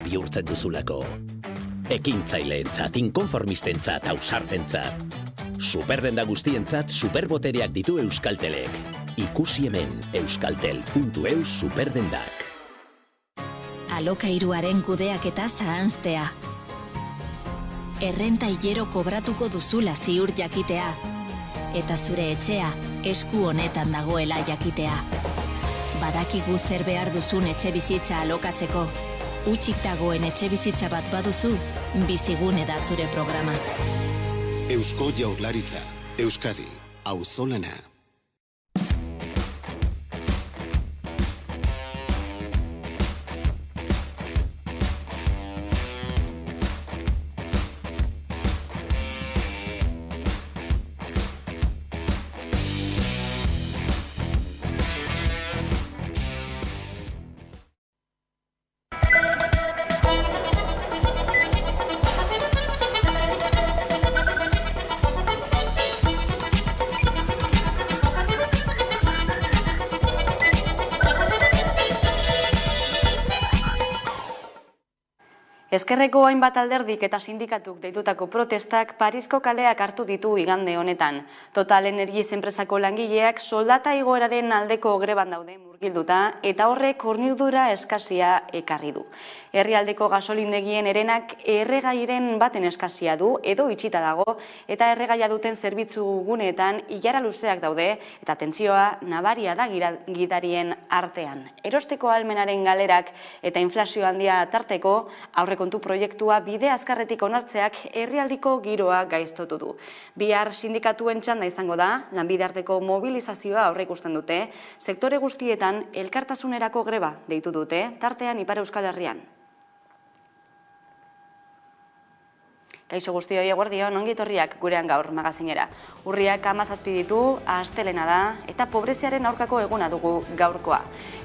bihurtzen duzulako. Ekintzaileentzat, inkonformistentzat, ausartentzat. Superdenda guztientzat superbotereak ditu Euskaltelek. Ikusi hemen euskaltel.eus superdendak. Alokairuaren kudeaketa zahanztea. Errenta hilero kobratuko duzula ziur jakitea. Eta zure etxea esku honetan dagoela jakitea. Badakigu zer behar duzun etxe bizitza alokatzeko. Hutsik dagoen etxe bizitza bat baduzu, Bizigune da zure programa. Eusko Jaurlaritza, Euskadi, auzolana. Ezkerreko hainbat alderdik eta sindikatuk deitutako protestak Parisko kaleak hartu ditu igande honetan. Total Energies enpresako langileak soldata igoeraren aldeko greban daude murgilduta eta horrek hornidura eskasia ekarri du. Herrialdeko gasolindegien herenak erregairen baten eskasia du edo itxita dago eta erregaia duten zerbitzu guneetan ilara luzeak daude eta tentsioa nabaria da gidarien artean. Erosteko ahalmenaren galerak eta inflazio handia tarteko aurrekontu proiektua bide azkarretik onartzeak herrialdiko giroa gaiztotu du. Bihar sindikatuen txanda izango da, lanbide arteko mobilizazioa aurreikusten dute, sektore guztietan elkartasunerako greba deitu dute, tartean Ipar Euskal Herrian. Kaixo guztioi eguerdion, ongi etorriak gurean gaur magazinera. Urriak 17 ditu, astelena da, eta pobreziaren aurkako eguna dugu gaurkoa.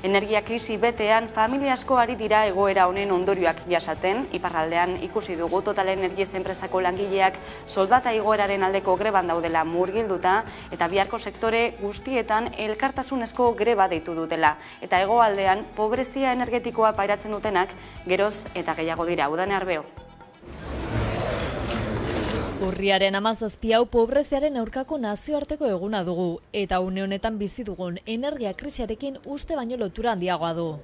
Energia krisi betean, familia asko ari dira egoera honen ondorioak jasaten, iparraldean ikusi dugu Total Energies enpresako langileak soldata igoeraren aldeko greban daudela murgilduta, eta biharko sektore guztietan elkartasunezko greba deitu dutela. Eta hegoaldean, pobrezia energetikoa pairatzen dutenak, geroz eta gehiago dira. Udane Arbeo. Urriaren 17 hau pobreziaren aurkako nazioarteko eguna dugu, eta une honetan bizi dugun energia krisiarekin uste baino lotura handiagoa du.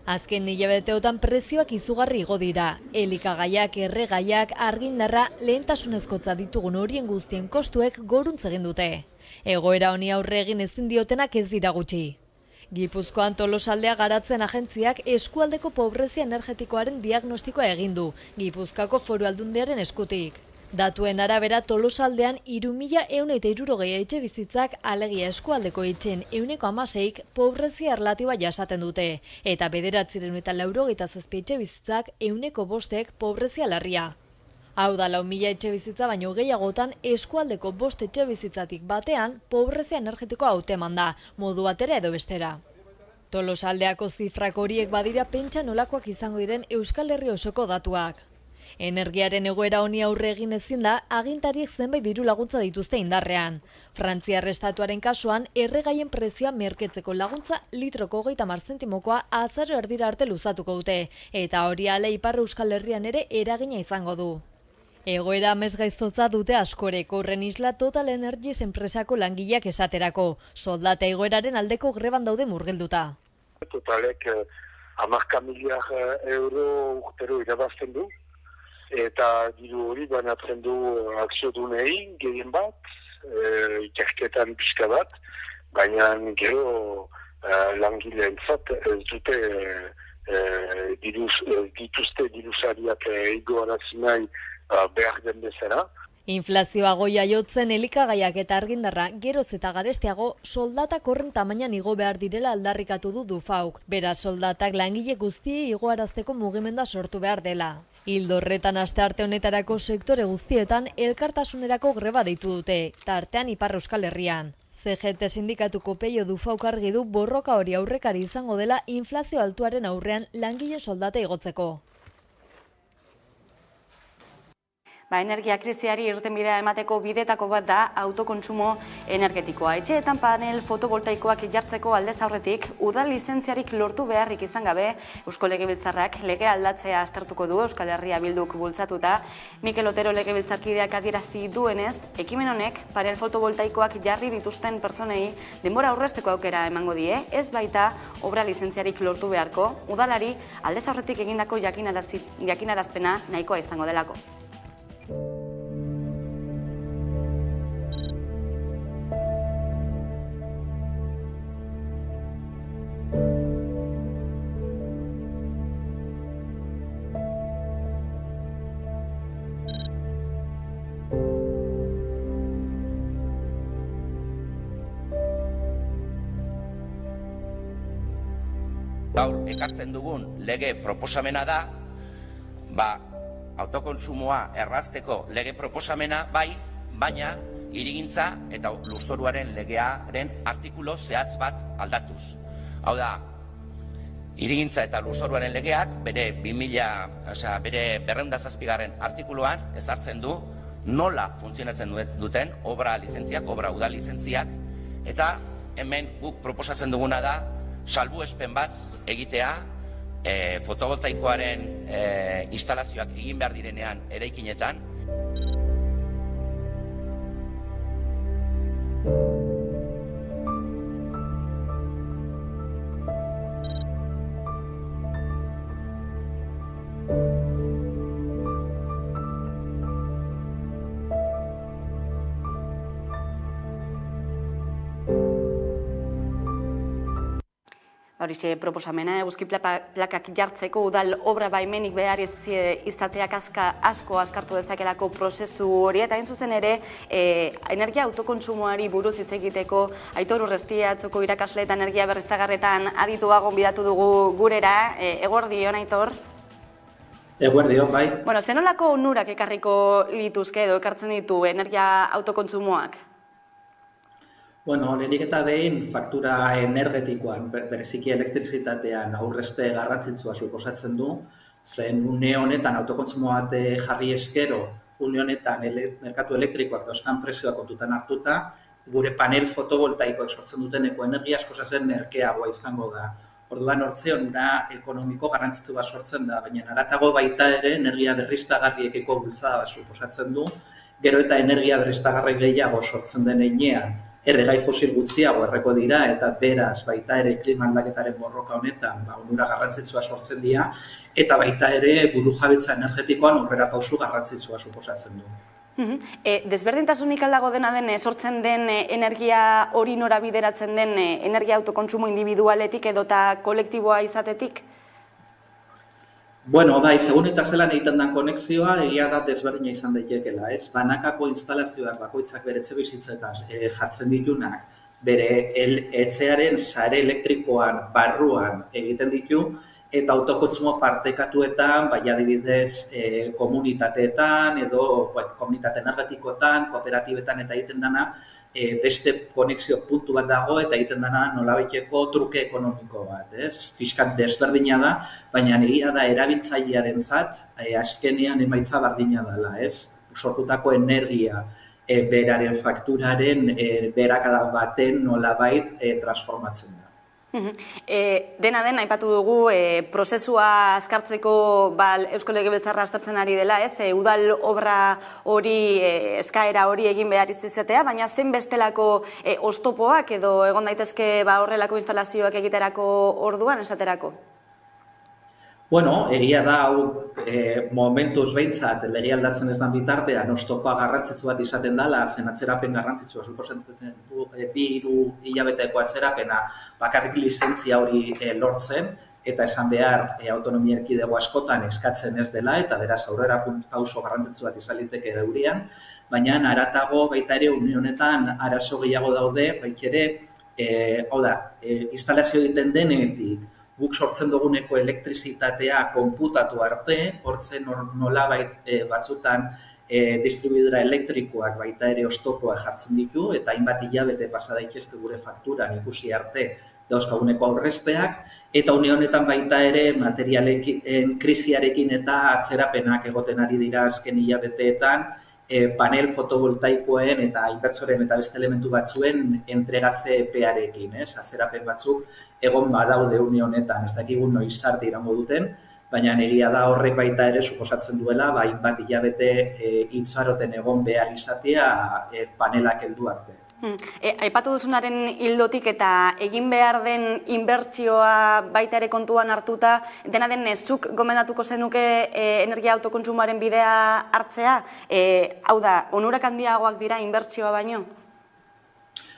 Azken hilabeteotan prezioak izugarri igo dira, elikagaiak, erregaiak, argindarra, lehentasunezkotza ditugun horien guztien kostuek goruntz egin dute. Egoera honi aurre egin ezin diotenak ez dira gutxi. Gipuzkoan Tolosaldea garatzen agentziak eskualdeko pobrezia energetikoaren diagnostikoa egin du, Gipuzkoako Foru Aldundiaren eskutik. Datuen arabera Tolosaldean 3.160 etxe bizitzak alegia eskualdeko etxeen 16%ik pobrezia erlatiba jasaten dute, eta 987 etxe bizitzak 5%ek pobrezia larria. Hau da 4.000 etxe bizitza baino gehiagotan eskualdeko 5 etxe bizitzatik batean pobrezia energetikoa hauteman da, modu batera edo bestera. Tolosaldeako zifrak horiek badira pentsa nolakoak izango diren Euskal Herri osoko datuak. Energiaren egoera honi aurre egin ezin da, agintariek zenbait diru laguntza dituzte indarrean. Frantziar estatuaren kasuan, erregaien prezioa merketzeko laguntza litroko 30 zentimokoa azaro erdira arte luzatuko dute, eta hori ale Ipar Euskal Herrian ere eragina izango du. Egoera amesgaiztotza dute askorek, horren isla Total Energies enpresako langileak esaterako, soldata egoeraren aldeko greban daude murgilduta. Totalek 10 miliar euro urtero irabazten du, eta diru hori banatzen du akziodunei gehien bat, ikerketan pixka bat, baina gero langileentzat ez dute dituzte diruzariak igoarazi nahi behar den bezala. Inflazioa goia jotzen elikagaiak eta argindarra geroz eta garestiago soldatak horren tamainan igo behar direla aldarrikatu du Dufauk. Beraz soldatak langile guztiei igoarazteko mugimendua sortu behar dela. Ildo horretan astearte honetarako sektore guztietan elkartasunerako greba deitu dute, tartean Ipar Euskal Herrian. CGT sindikatuko Peio Dufauk argi du borroka hori aurrekari izango dela inflazio altuaren aurrean langileen soldata igotzeko. Energia krisiari irtenbidea emateko bidetako bat da autokontsumo energetikoa. Etxeetan panel fotovoltaikoak jartzeko aldez aurretik, udal lizentziarik lortu beharrik izan gabe, Eusko Legebiltzarrak lege aldatzea aztertuko du Euskal Herria Bilduk bultzatuta. Mikel Otero legebiltzarkideak adierazi duenez, ekimen honek panel fotovoltaikoak jarri dituzten pertsonei denbora aurrezteko aukera emango die, ez baita obra lizentziarik lortu beharko, udalari aldez aurretik egindako jakinarazpena nahikoa izango delako. Gaur ekartzen dugun lege proposamena da, autokontsumoa errazteko lege proposamena bai, baina hirigintza eta lurzoruaren legearen artikulu zehatz bat aldatuz. Hau da, hirigintza eta lurzoruaren legeak bere 207. Artikuluan ezartzen du nola funtzionatzen duten obra lizentziak, obra udal lizentziak, eta hemen guk proposatzen duguna da salbuespen bat egitea fotovoltaikoaren instalazioak egin behar direnean eraikinetan. Horixe proposamena, eguzki plakak jartzeko udal obra baimenik behar izateak asko askartu dezakelako prozesu hori, eta hain zuzen ere, energia autokontsumoari buruz hitz egiteko Aitor Urrestia atzoko irakasle eta energia berriztagarretan adituago gonbidatu dugu gurera. Eguerdion, Aitor? Eguerdion, bai. Zenolako onurak ekarriko lituzke edo ekartzen ditu energia autokontsumoak? Lehenik eta behin faktura energetikoan, bereziki elektrizitatean aurrezte garrantzitsua suposatzen du, zen une honetan autokontsumo bat jarri eskero, une honetan merkatu elektrikoak dauzkan prezioak kontutan hartuta, gure panel fotovoltaikoak sortzen duteneko energia asko zen merkeagoa izango da. Orduan hortze onura ekonomiko garrantzitsu bat sortzen da, baina haratago baita ere energia berriztagarriekiko bultzada bat suposatzen du, gero eta energia berriztagarri gehiago sortzen den heinean, erregai fosil gutxiago erreko dira eta beraz baita ere klima aldaketaren borroka honetan onura garrantzitsua sortzen dira eta baita ere burujabetza energetikoan aurrera pausu garrantzitsua suposatzen du. Desberdintasunik aldago dena den sortzen den energia hori nora bideratzen den energia autokontsumo individualetik edota kolektiboa izatetik? Bai, segun eta zelan egiten den konexioa, egia da desberdina izan daitekeela, ez? Banakako instalazioak bakoitzak bere etxebizitzetan jartzen ditunak, bere etxearen sare elektrikoan, barruan egiten ditu, eta autokontsumo partekatuetan, adibidez komunitateetan, edo komunitate energetikoetan, kooperatibetan eta egiten dena, beste konexio puntu bat dago eta egiten dena nolabaiteko truke ekonomiko bat, ez? Fiskat desberdina da, baina egia da erabiltzailearentzat azkenean emaitza berdina dela, ez? Sortutako energia beraren fakturaren beherakada baten nolabait transformatzen da. Dena den, aipatu dugu, prozesua azkartzeko Eusko Legebiltzarra aztertzen ari dela, ez? Udal obra hori, eskaera hori egin behar izatea, baina zen bestelako oztopoak edo egon daitezke horrelako instalazioak egiterako orduan esaterako? Egia da, hau momentuz behintzat lege aldatzen ez den bitartean oztopoa garrantzitsu bat izaten dela, zen atzerapen garrantzitsua suposatzen du 2-3 hilabeteko atzerapena bakarrik lizentzia hori lortzen, eta esan behar autonomia erkidego askotan eskatzen ez dela, eta beraz aurrera pauso garrantzitsu bat izan liteke geurian, baina haratago baita ere une honetan arazo gehiago daude, baita ere, instalazio egiten denetik, guk sortzen duguneko elektrizitatea konputatu arte, hortzen nolabait batzutan distribuidora elektrikoak baita ere oztopoa jartzen ditu, eta hainbat hilabete pasa daitezke gure fakturan ikusi arte dauzkaguneko aurrezteak, eta une honetan baita ere materialen krisiarekin eta atzerapenak egoten ari dira azken hilabeteetan, panel fotovoltaikoen eta inbertsoren eta beste elementu batzuen entregatze epearekin, atzerapen batzuk egon badaude une honetan, ez dakigun noiz arte iraungo duten, baina egia da horrek baita ere suposatzen duela, hainbat hilabete itxaroten egon behar izatea panelak heldu arte. Aipatu duzunaren ildotik eta egin behar den inbertsioa baita ere kontuan hartuta, dena den zuk gomendatuko zenuke energia autokontsumoaren bidea hartzea? Hau da, onurak handiagoak dira inbertsioa baino?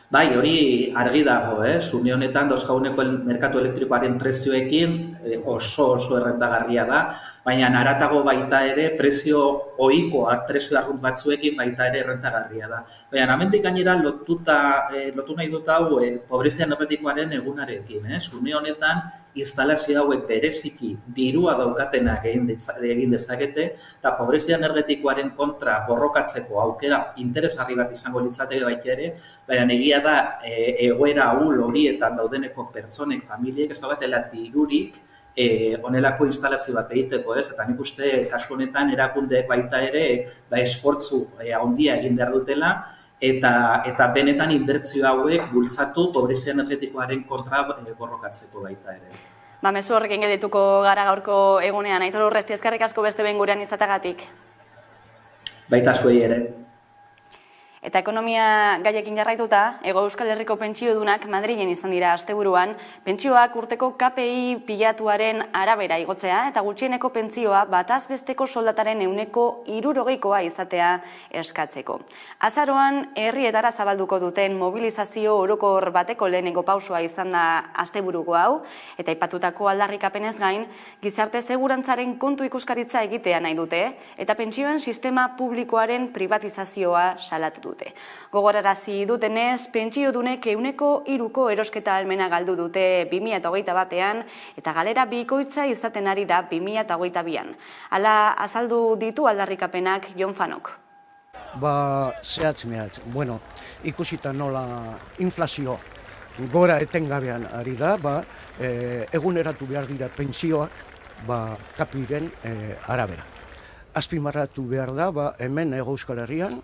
Bai, hori argi dago, une honetan dauzkaguneko merkatu elektrikoaren prezioekin oso errentagarria da, baina haratago baita ere prezio ohikoak, prezio arrunt batzuekin baita ere errentagarria da. Baina hemendik gainera lotu nahi dut hau pobrezia energetikoaren egunarekin, une honetan instalazio hauek bereziki dirua daukatenak egin dezakete, eta pobrezia energetikoaren kontra borrokatzeko aukera interesgarri bat izango litzateke baita ere, baina egia da egoera ahul horietan daudeneko pertsonek, familiek, ez dagoetela dirurik honelako instalazio bat egiteko, eta nik uste kasu honetan erakundeek baita ere esfortzu handia egin behar dutela, eta benetan inbertsio hauek bultzatu pobrezia energetikoaren kontra borrokatzeko baita ere. Mezu horrekin geldituko gara gaurko egunean, Aitor Urresti, eskerrik asko beste behin gurean izatagatik. Baita zuei ere. Eta ekonomia gaiekin jarraituta, Hego Euskal Herriko pentsiodunak Madrilen izan dira asteburuan, pentsioak urteko KPI pilatuaren arabera igotzea eta gutxieneko pentsioa bataz besteko soldataren 60%koa izatea eskatzeko. Azaroan herrietara zabalduko duten mobilizazio orokor bateko lehenengo pausua izan da asteburuko hau, eta aipatutako aldarrikapenez gain, gizarte segurantzaren kontu ikuskaritza egitea nahi dute, eta pentsioen sistema publikoaren privatizazioa salatu dute. Gogorarazi dutenez, pentsiodunek 3% erosketa ahalmena galdu dute 2021ean eta galera bikoitza izaten ari da 2022an. Hala azaldu ditu aldarrikapenak Jon Fanok. Zehatz mehatz. Ikusita nola inflazio gora etengabean ari da, eguneratu behar dira pentsioak kapiren arabera. Azpimarratu behar da, hemen Hego Euskal Herrian,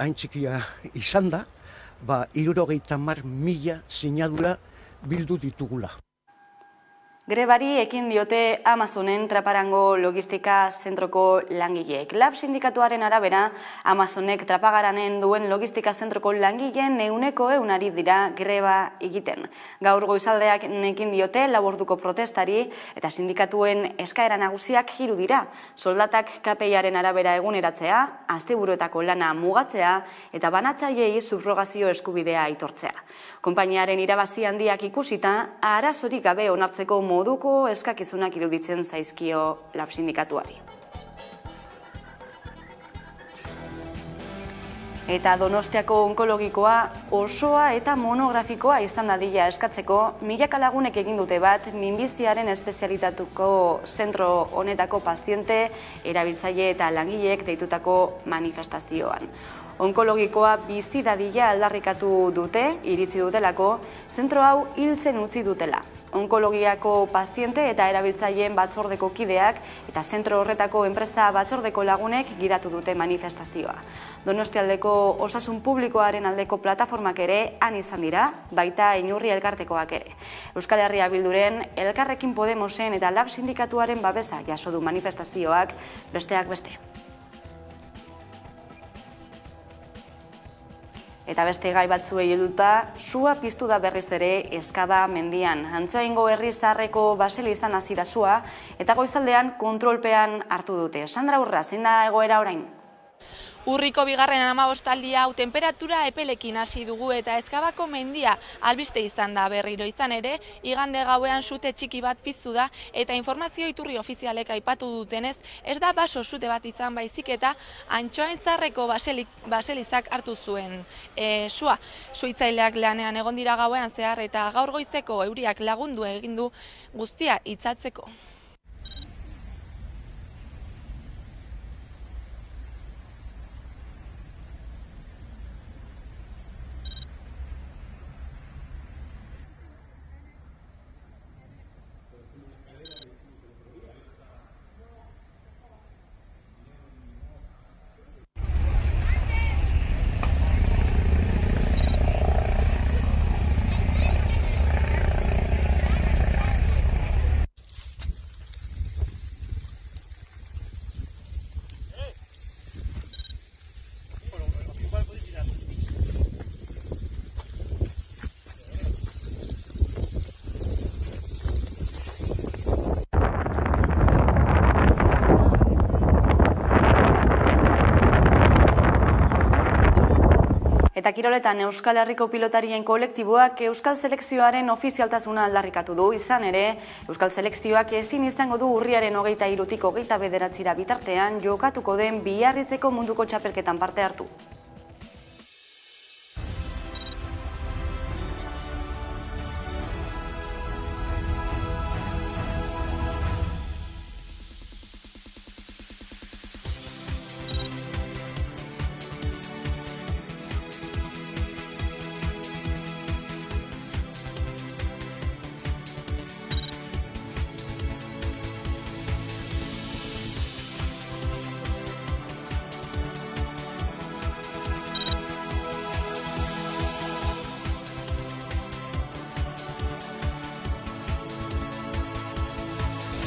hain txikia izan da, 70.000 sinadura bildu ditugula. Grebari ekin diote Amazonen Traparango logistika zentroko langileek. Lab sindikatuaren arabera, Amazonek Trapagaranen duen logistika zentroko langileen 100% dira greba egiten. Gaur goizaldeak ekin diote laborduko protestari eta sindikatuen eskaera nagusiak 3 dira. Soldatak KPIaren arabera eguneratzea, asteburuetako lana mugatzea eta banatzaileei subrogazio eskubidea aitortzea. Konpainiaren irabazi handiak ikusita, arazorik gabe onartzeko moduko eskakizunak iruditzen zaizkio lab sindikatuari. Eta Donostiako onkologikoa osoa eta monografikoa izan dadila eskatzeko, milaka lagunek egin dute bat minbiziaren espezialitatuko zentro honetako paziente, erabiltzaile eta langileek deitutako manifestazioan. Onkologikoa bizi dadila aldarrikatu dute, iritzi dutelako, zentro hau hiltzen utzi dutela. Onkologiako paziente eta erabiltzaileen batzordeko kideak eta zentro horretako enpresa batzordeko lagunek gidatu dute manifestazioa. Donostialdeko osasun publikoaren aldeko plataformak ere han izan dira, baita Inurri elkartekoak ere. Euskal Herria Bilduren, Elkarrekin Podemosen eta Lab sindikatuaren babesa jaso du manifestazioak, besteak beste. Eta beste gai batzuei helduta, sua piztu da berriz ere Eskaba mendian. Antsoaingo herri zaharreko baselizan hasi da sua eta goizaldean kontrolpean hartu dute. Sandra Urra, zein da egoera orain? Urriko bigarren 15 hau temperatura epelekin hasi dugu eta Ezkabako mendia albiste izan da berriro izan ere, igande gauean sute txiki bat piztu da eta informazio iturri ofizialek aipatu dutenez, ez da baso sute bat izan baizik eta Antsoaintzarreko baselizak hartu zuen sua. Suitzaileak lanean egon dira gauean zehar eta gaur goizeko euriak lagundu egin du guztia itzatzeko. Eta kiroletan Euskal Herriko pilotarien kolektiboak Euskal Selekzioaren ofizialtasuna aldarrikatu du, izan ere, Euskal Selekzioak ezin izango du urriaren 23-tik 29 bitartean jokatuko den Biarritzeko munduko txapelketan parte hartu.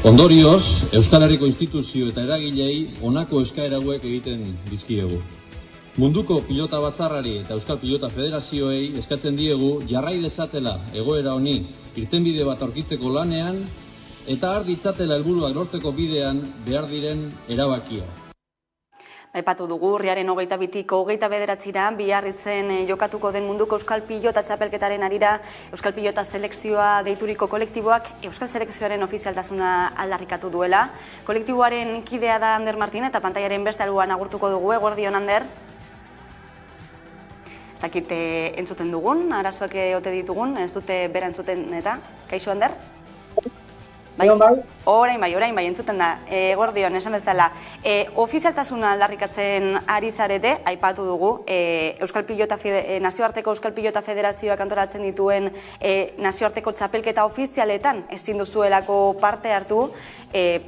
Ondorioz, Euskal Herriko instituzio eta eragilei honako eskaera hauek egiten dizkiegu. Munduko pilota batzarrari eta Euskal Pilota Federazioei eskatzen diegu jarrai dezatela egoera honi irtenbide bat aurkitzeko lanean eta har ditzatela helburuak lortzeko bidean behar diren erabakia. Aipatu dugu, urriaren 22-tik 29-ra Biarritzen jokatuko den munduko Euskal Pilota txapelketaren harira Euskal Pilota Selekzioa deituriko kolektiboak Euskal Selekzioaren ofizialtasuna aldarrikatu duela. Kolektiboaren kidea da Ander Martin eta pantaiaren beste alboan agurtuko dugu, eguerdion Ander. Ez dakit entzuten dugun, arazoak ote ditugun, ez dute bera entzuten eta, kaixo Ander? Bai, orain bai, entzuten da, eguerdion, esan bezala. Ofizialtasuna aldarrikatzen ari zarete, aipatu dugu, nazioarteko Euskal Pilota Federazioak antolatzen dituen nazioarteko txapelketa ofizialetan ezin duzuelako parte hartu,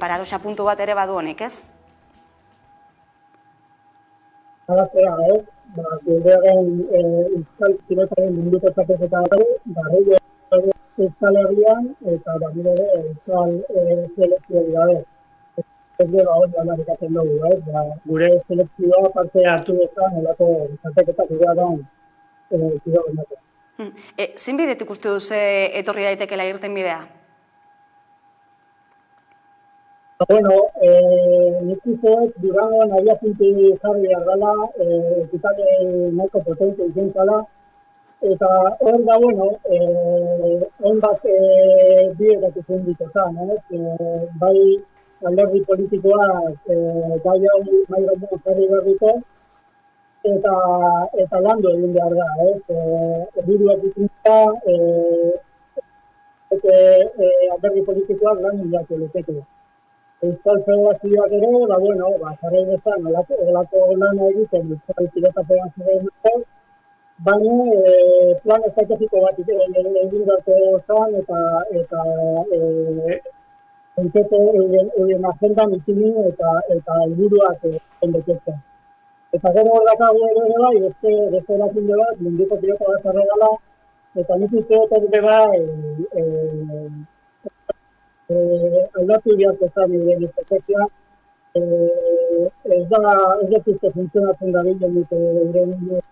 paradoxa puntu bat ere badu honek, ez? Alazera, gurearen Euskal Pilotaren munduko txapelketa bat, Euskal Herrian eta barriro ere Euskal Selekzioa gabe. Ez gero hori aldarrikatzen dugu, gure selekzioa parte hartu dezan olako txapelketak gurean kiroletan. Zein bidetik uste duzu etorri daitekela irten bidea? Bueno, nik usteet Durangon abiapuntu jarri behar dela, ekitale nahiko potente izan zala, eta hor da, bueno, ondak bideak izan ditetan, bai alderdi politikoak gai hau mai gainean jarri behar dute, eta landu egin behar da, helburuak ikuntza, alderdi politikoak lan hilatu leteke. Euskal Federazioak ere, bueno, jarri dezan, olako lana egiten Euskal Pilota Federazioak baina plan estrategiko bat egin beharko zen eta euren agendan ipini eta helburuak endeketzen. Eta gero hor dakago ere bai, beste erakunde bat, munduko pilota bat zarregala, eta nik uste dut ere bai aldatu beharko zen euren estrategia. Ez dut uste funtzionatzen da bilen dute euren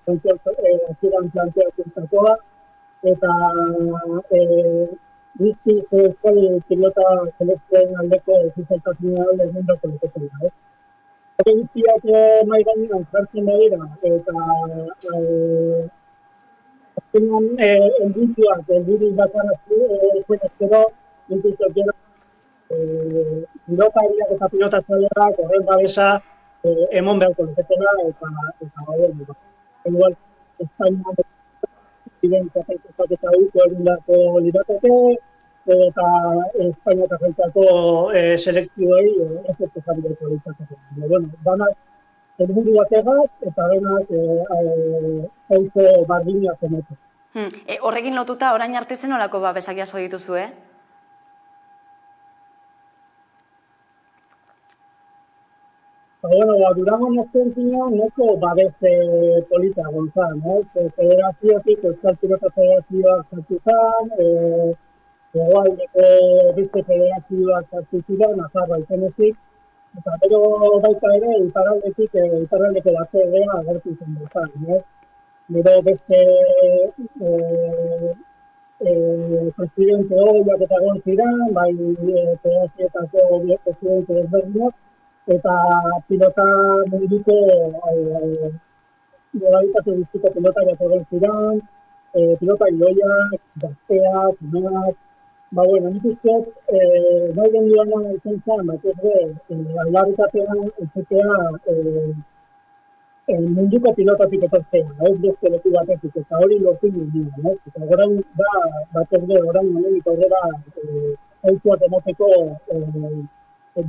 aziran planteatutakoa, eta bizkiz Euskal Pilota Selekzioen aldeko ofizialtasuna alde egindako leketzen da. Hori bizkiak mai gainean jartzen da dira, eta azkenean helburu batzara ezkero, inkustokera, pilotariak eta pilotazaleak horren babesa emon beharko leketela eta hori. Igual, Espainian diren txapelketak eta uko egin beharko lirateke, eta Espainia eta jeltzako selekzioei ez dut jarri beharko lirateke. Bueno, danak helburu bategaz eta denak hauzo bardinak emetu. Horrekin lotuta, orain arte zen olako babesak jaso dituzu, Bueno, Durangon azken zinean neko babes polita gontzan, federaziotik, Euskal Pilota Federazioak sartu zan, hegoaldeko beste federazioak sartu ziren, Nafarroa izenezik, eta gero baita ere, iparraldeko batzordea agertu zen gontzan. Gero beste presidente horiak eta egon ziren, bai federazioetako presidente desberdinak, eta pilota munduko modalitate guztiko pilotariak egon ziren, pilotari oiak, gazteak, umeak, nik uste, nahi genduana izan zen, batez aldarrikapean ezetea munduko pilotatik etortzea, ez beste leku batetik, eta hori lortu ninduen, ez? Eta orain da, batez orain hemendik aurrera pausuak emateko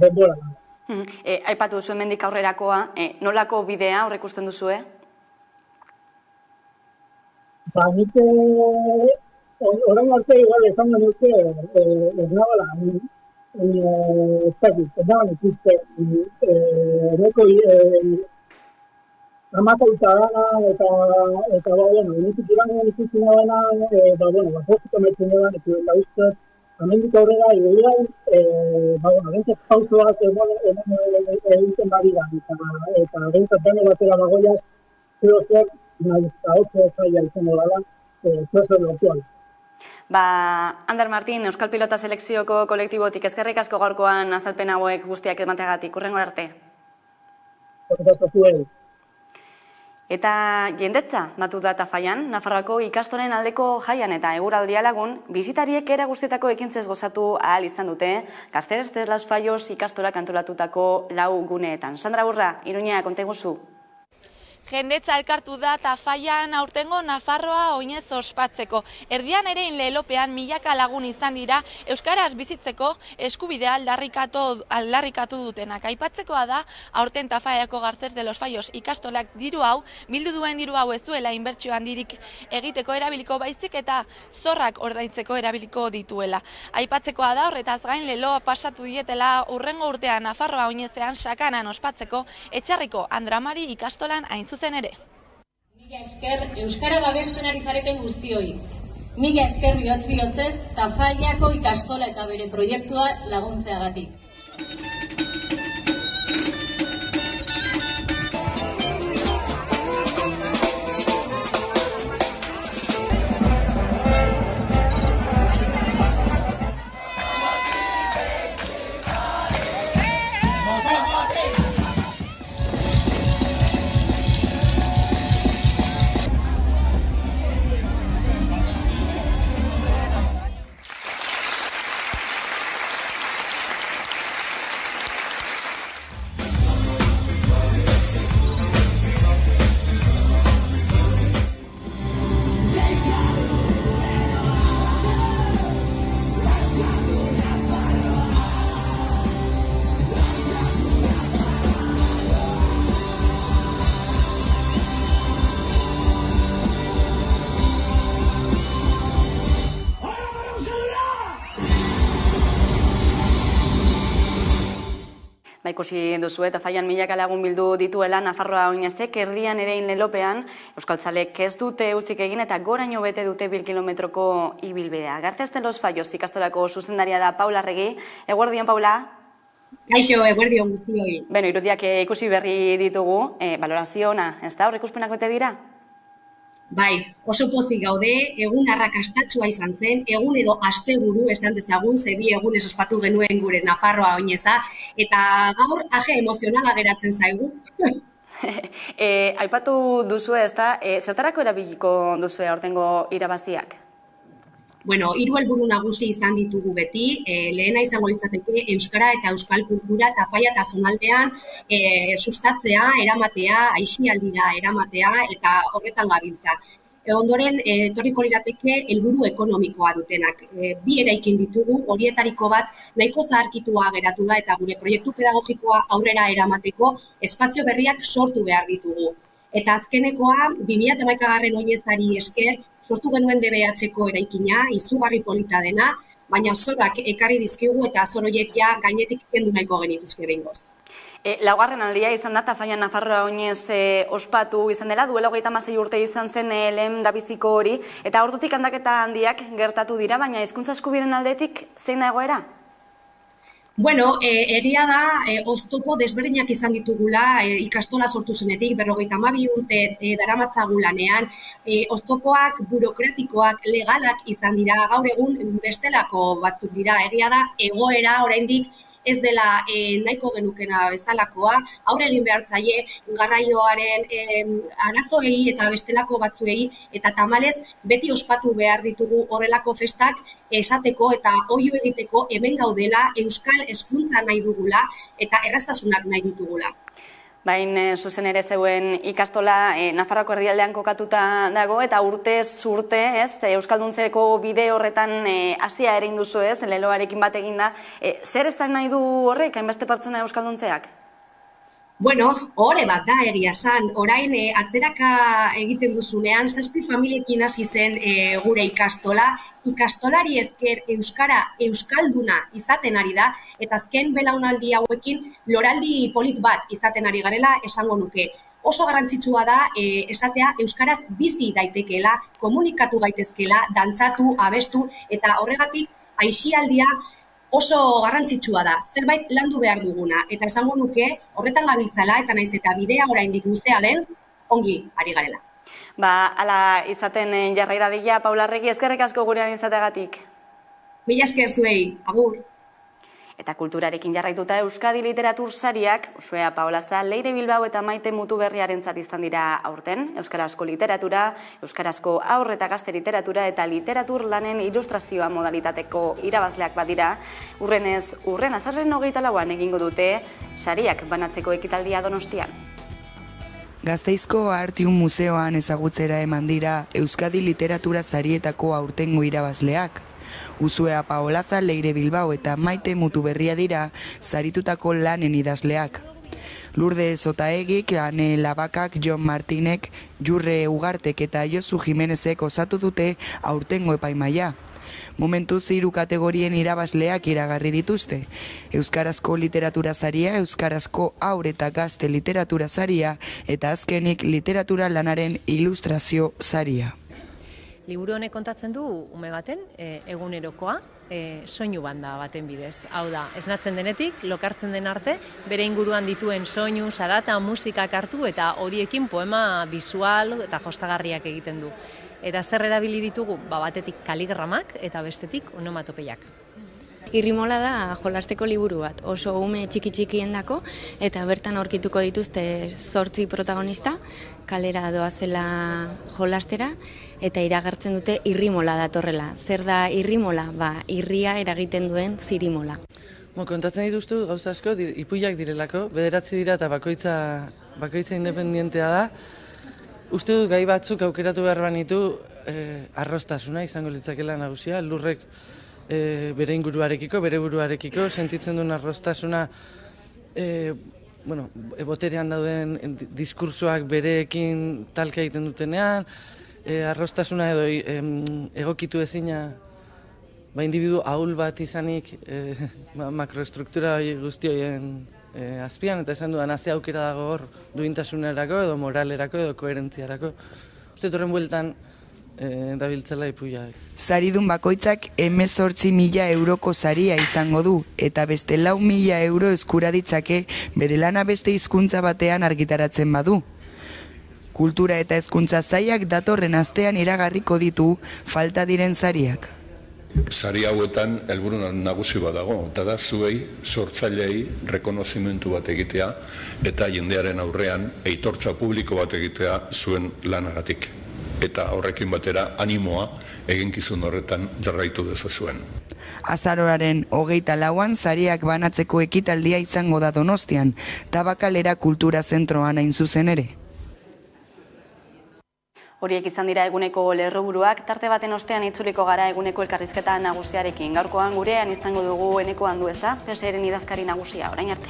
denbora. Aipatu duzu hemendik aurrerakoa, nolako bidea aurreikusten duzue? Nik orain arte igual esango nuke ez nabala, ez naban ikuste, ereko amakauta dana, eta initik iranean ikusten dana, postiko metzen dana, eta uste, hemendik aurrera, igual, bentzak pausoak egiten badira, eta bentzak dene batera bagoiaz, zerozak, eta oso zaila izango dela, zerozak lortuan. Ander Martin, Euskal Pilota Selekzioko kolektibotik eskerrik asko gaurkoan azalpen hauek guztiak emateagatik, hurrengo arte. Eta jendetza batu da Tafallan, Nafarroako ikastolen aldeko jaian eta eguraldia lagun, bisitariek era guztietako ekintzez gozatu ahal izan dute, Garceres de los Fallos ikastora antolatutako 4 guneetan. Sandra Burra, Iruña, konteguzu. Jendetza elkartu da Tafallan aurtengo Nafarroa oinez ospatzeko. Erdian ere lelopean milaka lagun izan dira euskaraz bizitzeko eskubidea aldarrikatu dutenak. Aipatzekoa da aurten Tafallako Garceres de los Fallos ikastolak diru hau, bildu duen diru hau ez duela inbertsio handirik egiteko erabiliko baizik eta zorrak ordaintzeko erabiliko dituela. Aipatzekoa da horretaz gain leloa pasatu dietela hurrengo urtean Nafarroa oinezean sakanan ospatzeko Etxarriko Andramari ikastolan hain zuzen ere. Mila esker euskara babesten ari zareten guztioi. Mila esker bihotz-bihotzez Tafallako ikastola eta bere proiektua laguntzeagatik. Ikusi duzu eta Tafallan milaka lagun bildu dituela Nafarroa oinezek erdian ere lelopean euskaltzalek ez dute utzik egin eta goraino bete dute 1000 kilometroko ibilbidea. Garceres de los Fallos ikastolako zuzendaria da Paula Arregi. Eguerdion, Paula? Kaixo, eguerdion guztioi. Irudiak ikusi berri ditugu, balorazio ona, ez da, aurreikuspenak bete dira? Bai, oso pozik gaude, egun arrakastatsua izan zen, egun edo asteburu esan dezagun, bi egunez ospatu genuen gure Nafarroa oineza, eta gaur aje emozionala geratzen zaigu. Aipatu duzue, ez da, zertarako erabiliko duzue aurtengo irabaziak? Bueno, 3 helburu nagusi izan ditugu beti, lehena izango litzateke euskara eta euskal kultura Tafalla eta zonaldean sustatzea, eramatea, aisialdira eramatea eta horretan gabiltza. Ondoren, etorriko lirateke helburu ekonomikoa dutenak. 2 eraikin ditugu, horietariko bat nahiko zaharkitua geratu da eta gure proiektu pedagogikoa aurrera eramateko espazio berriak sortu behar ditugu. Eta azkenekoa, 2011 oinezari esker, sortu genuen DBH-ko eraikina, izugarri polita dena, baina zorak ekarri dizkigu eta zoroiek ja gainetik kendu nahiko genituzke behingoz. Laugarren aldia izan da Tafallan Nafarroa oinez ospatu izan dela, duela 36 urte izan zen lehen dabiziko hori, eta ordutik aldaketa handiak gertatu dira, baina hizkuntza eskubideen aldetik zein da egoera? Bueno, egia da, oztopo desberdinak izan ditugula ikastola sortu zenetik, 52 urte daramatzagu lanean, oztopoak burokratikoak, legalak izan dira, gaur egun bestelako batzuk dira, egia da, egoera oraindik ez dela nahiko genukena bezalakoa, aurre egin behar zaie garraioaren arazoei eta bestelako batzuei, eta tamalez beti ospatu behar ditugu horrelako festak esateko eta oihu egiteko hemen gaudela, euskal hezkuntza nahi dugula eta erraztasunak nahi ditugula. Bain, zuzen ere zeuen ikastola Nafarroako erdialdean kokatuta dago, eta urtez urte, euskalduntzeko bide horretan hasia ere induzu, leloarekin bat eginda. Zer ez da nahi du horrek, hainbeste pertsona euskalduntzak? Bueno, hore bat da egia esan, orain atzeraka egiten duzunean, 7 familiekin hasi zen gure ikastolari esker euskara euskalduna izaten ari da, eta azken belaunaldi hauekin loraldi polit bat izaten ari garela esango nuke. Oso garrantzitsua da esatea euskaraz bizi daitekeela, komunikatu gaitezkeela, dantzatu, abestu, eta horregatik aisialdia oso garrantzitsua da, zerbait landu behar duguna, eta esango nuke horretan gabiltzala eta naiz eta bidea oraindik luzea den, ongi ari garela. Hala izaten jarrai dadila, Paula Arregi, eskerrik asko gurean izateagatik. Mila esker zuei, agur. Eta kulturarekin jarraituta Euskadi Literatur Sariak, Usue Paolaza, Leire Bilbao eta Maite Mutuberriarentzat izan dira aurten, euskarazko literatura, euskarazko haur eta gazte literatura eta literatur lanen ilustrazioa modalitateko irabazleak badira, urren azarren 24an egingo dute sariak banatzeko ekitaldia Donostian. Gasteizko Artium Museoan ezagutzera eman dira Euskadi Literatura Sarietako aurtengo irabazleak. Usue Paolaza, Leire Bilbao eta Maite Mutuberria dira saritutako lanen idazleak. Lourdes Otaegik, Ane Labakak, Jon Martinek, Jurre Ugartek eta Josu Jimenezek osatu dute aurtengo epaimaia. Momentuz 3 kategorien irabazleak iragarri dituzte. Euskarazko literatura saria, euskarazko haur eta gazte literatura saria eta azkenik literatura lanaren ilustrazio saria. Liburu honek kontatzen du ume baten egunerokoa soinu banda baten bidez. Hau da, esnatzen denetik, lokartzen den arte, bere inguruan dituen soinu, zarata, musikak hartu eta horiekin poema bisual eta jostagarriak egiten du. Eta zer erabili ditugu? Batetik kaligramak eta bestetik onomatopeiak. Irrimola da jolasteko liburu bat, oso ume txiki-txikien dako, eta bertan aurkituko dituzte 8 protagonista, kalera doazela jolastera, eta iragartzen dute irrimola datorrela. Zer da irrimola? Irria eragiten duen zirimola. Kontatzen dituztu gauza asko, ipuiak direlako, 9 dira eta bakoitza independientea da. Uste dut gai batzuk aukeratu behar banitu arrostasuna izango litzakela nagusia, lurrek bere inguruarekiko, bere buruarekiko, sentitzen duen arrostasuna boterean dauden diskursoak bereekin talka egiten dutenean, arrostasuna edo egokitu ezina individu ahul bat izanik makroestruktura guzti horien azpian, eta esan duan haze aukera dago hor duintasunerako edo moralerako edo koherentziarako. Uste horren bueltan dabiltzela ipuiak. Saridun bakoitzak 18.000 euroko saria izango du, eta beste 4.000 euro eskura ditzake bere lana beste hizkuntza batean argitaratzen badu. Kultura eta hezkuntza sailak datorren astean iragarriko ditu falta diren sariak. Sari hauetan helburu nagusi bat dago, eta da zuei, sortzailei, rekonozimentu bat egitea, eta jendearen aurrean aitortza publiko bat egitea zuen lanagatik. Eta horrekin batera animoa eginkizun horretan jarraitu dezazuen. Azaroaren 24an sariak banatzeko ekitaldia izango da Donostian, Tabakalera Kultura Zentroan hain zuzen ere. Horiek izan dira eguneko lerroburuak, tarte baten ostean itzuliko gara eguneko elkarrizketa nagusiarekin. Gaurkoan gurean izango dugu Eneko Andueza, PSeren idazkari nagusia, orain arte.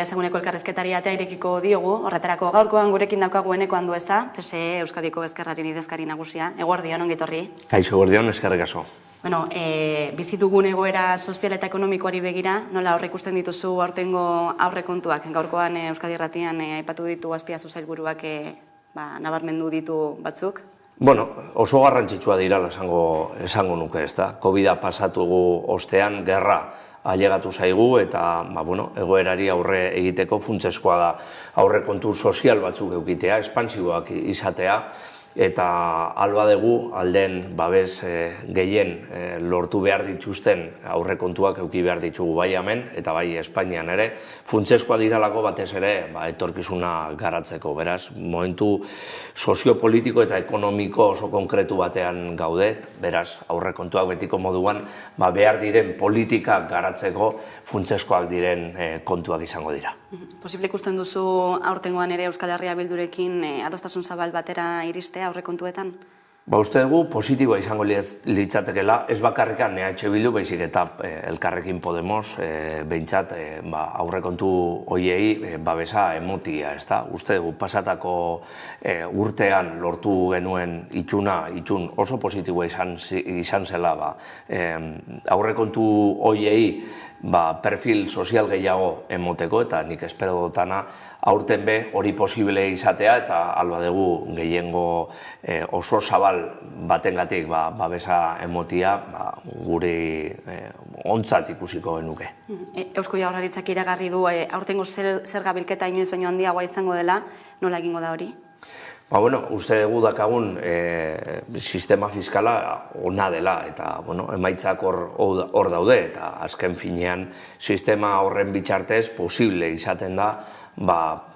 ezaguneko elkarrizketari atea irekiko diogu, horretarako gaurkoan gurekin daukagu Eneko Andueza, PSE Euskadiko Ezkerraren idazkari nagusia. Eguerdion, ongi etorri. Kaixo, eguerdion, eskerrik asko. Bueno, bizi dugun egoera sozial eta ekonomikoari begira, nola hor ikusten dituzu aurtengo aurrekontuak? Gaurkoan Euskadi Irratian aipatu ditu Azpiazu sailburuak nabarmendu ditu batzuk? Bueno, oso garrantzitsua dira esango nuke, ezta? Covida pasatugu ostean, gerra ailegatu zaigu eta egoerari aurre egiteko funtsezkoa da aurrekontu sozial batzuk edukitea, espansiboak izatea, eta alba dugu alden babes gehien lortu behar dituzten aurrekontuak eduki behar ditugu bai hemen eta bai Espainian ere, funtsezkoa diralako batez ere etorkizuna garatzeko, beraz, momentu soziopolitiko eta ekonomiko oso konkretu batean gaude, beraz, aurrekontuak betiko moduan behar diren politikak garatzeko funtsezkoak diren kontuak izango dira. Posible ikusten duzu aurtengoan ere Euskal Herria Bildurekin adostasun zabal batera iristea aurrekontuetan? Uste dugu positiboa izango litzatekela, ez bakarrikan EH Bildu, baizik eta Elkarrekin Podemos, behintzat aurrekontu hoiei babesa emotia, ezta? Uste dugu pasatako urtean lortu genuen itxun oso positiboa izan zela aurrekontu hoiei perfil sozial gehiago emoteko, eta nik espero dutana aurten be hori posible izatea eta alba dugu gehiengo oso zabal batengatik babesa emotia guri ontzat ikusiko genuke. Eusko Jaurlaritzak iragarri du aurtengo zerga bilketa inoiz baino handiagoa izango dela, nola egingo da hori? Uste dugu dakagun sistema fiskala ona dela eta emaitzak hor daude eta azken finean sistema horren bitxartez posible izaten da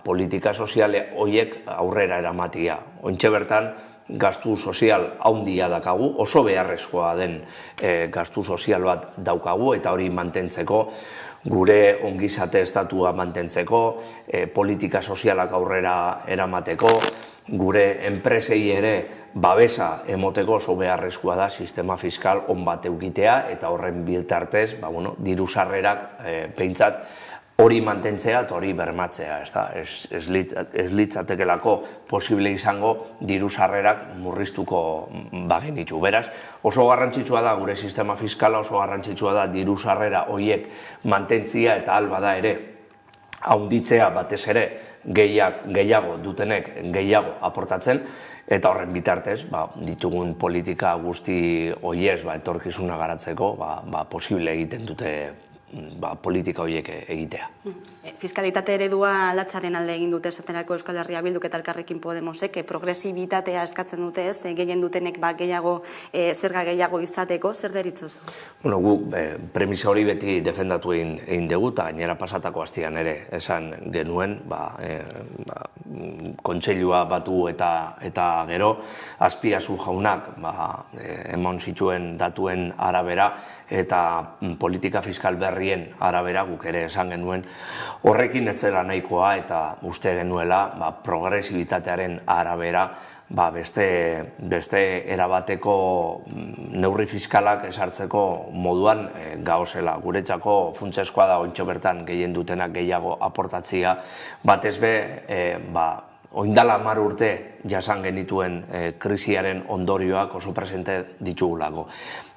politika soziale horiek aurrera eramatia. Ointxe bertan, gastu sozial handia dakagu, oso beharrezkoa den gastu sozial bat daukagu eta hori mantentzeko, gure ongizate estatua mantentzeko, politika sozialak aurrera eramateko, gure enpresei ere babesa emoteko oso beharrezkoa da sistema fiskal on bat eukitea eta horren bitartez, diru sarrerak behintzat hori mantentzea eta hori bermatzea, ez litzatekelako posible izango diru sarrerak murriztuko bagenitu. Beraz, oso garrantzitsua da gure sistema fiskala, oso garrantzitsua da diru sarrera horiek mantentzia eta alba da ere haunditzea batez ere gehiago dutenek gehiago aportatzen, eta horren bitartez ditugun politika guzti horiez etorkizuna garatzeko posible egiten dute politika horiek egitea. Fiskalitate eredua aldatzaren alde egin dute esaterako Euskal Herria Bilduk eta Elkarrekin Podemosek, progresibitatea eskatzen dute ez, gehien dutenek gehiago, zerga gehiago izateko, zer deritzozu? Guk premisa hori beti defendatu egin dugu eta gainera pasatako astian ere esan genuen, kontseilua batu eta gero, Azpiazu jaunak emon zituen datuen arabera, eta politika fiskal berrien arabera guk ere esan genuen horrekin etzela nahikoa eta uste genuela progresibitatearen arabera beste erabateko neurri fiskalak esartzeko moduan gauzela. Guretzako funtsezkoa da ontxo bertan gehien dutenak gehiago aportatzia, batez be oindala 10 urte jasan genituen krisiaren ondorioak oso presente ditugulako.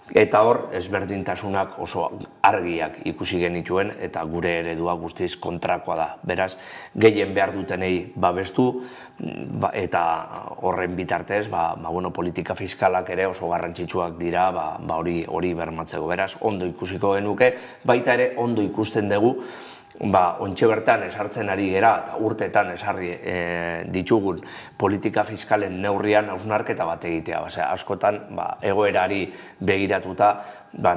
Eta hor, ezberdintasunak oso argiak ikusi genituen eta gure eredua guztiz kontrakoa da. Beraz, gehien behar dutenei babestu eta horren bitartez, politika fiskalak ere oso garrantzitsuak dira hori bermatzeko. Beraz, ondo ikusiko genuke, baita ere ondo ikusten dugu, ontxe bertan esartzen ari gera eta urteetan esarri ditugun politika fiskalen neurrian hausnarketa bat egitea. Askotan egoerari begiratuta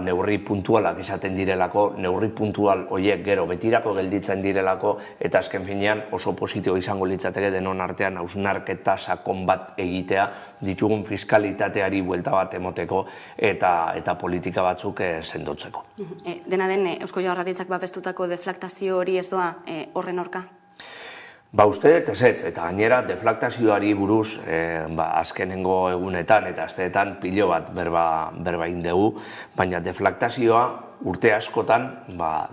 neurri puntualak izaten direlako, neurri puntual horiek gero betirako gelditzen direlako eta azken finean oso positibo izango litzateke denon artean hausnarketa sakon bat egitea ditugun fiskalitateari buelta bat emoteko eta politika batzuk sendotzeko. Dena den, Eusko Jaurlaritzak babestutako deflaktazio hori ez doa horren aurka? Uste dut ezetz, eta gainera deflaktazioari buruz azkenengo egunetan eta asteetan pilo bat berba egin dugu, baina deflaktazioa urte askotan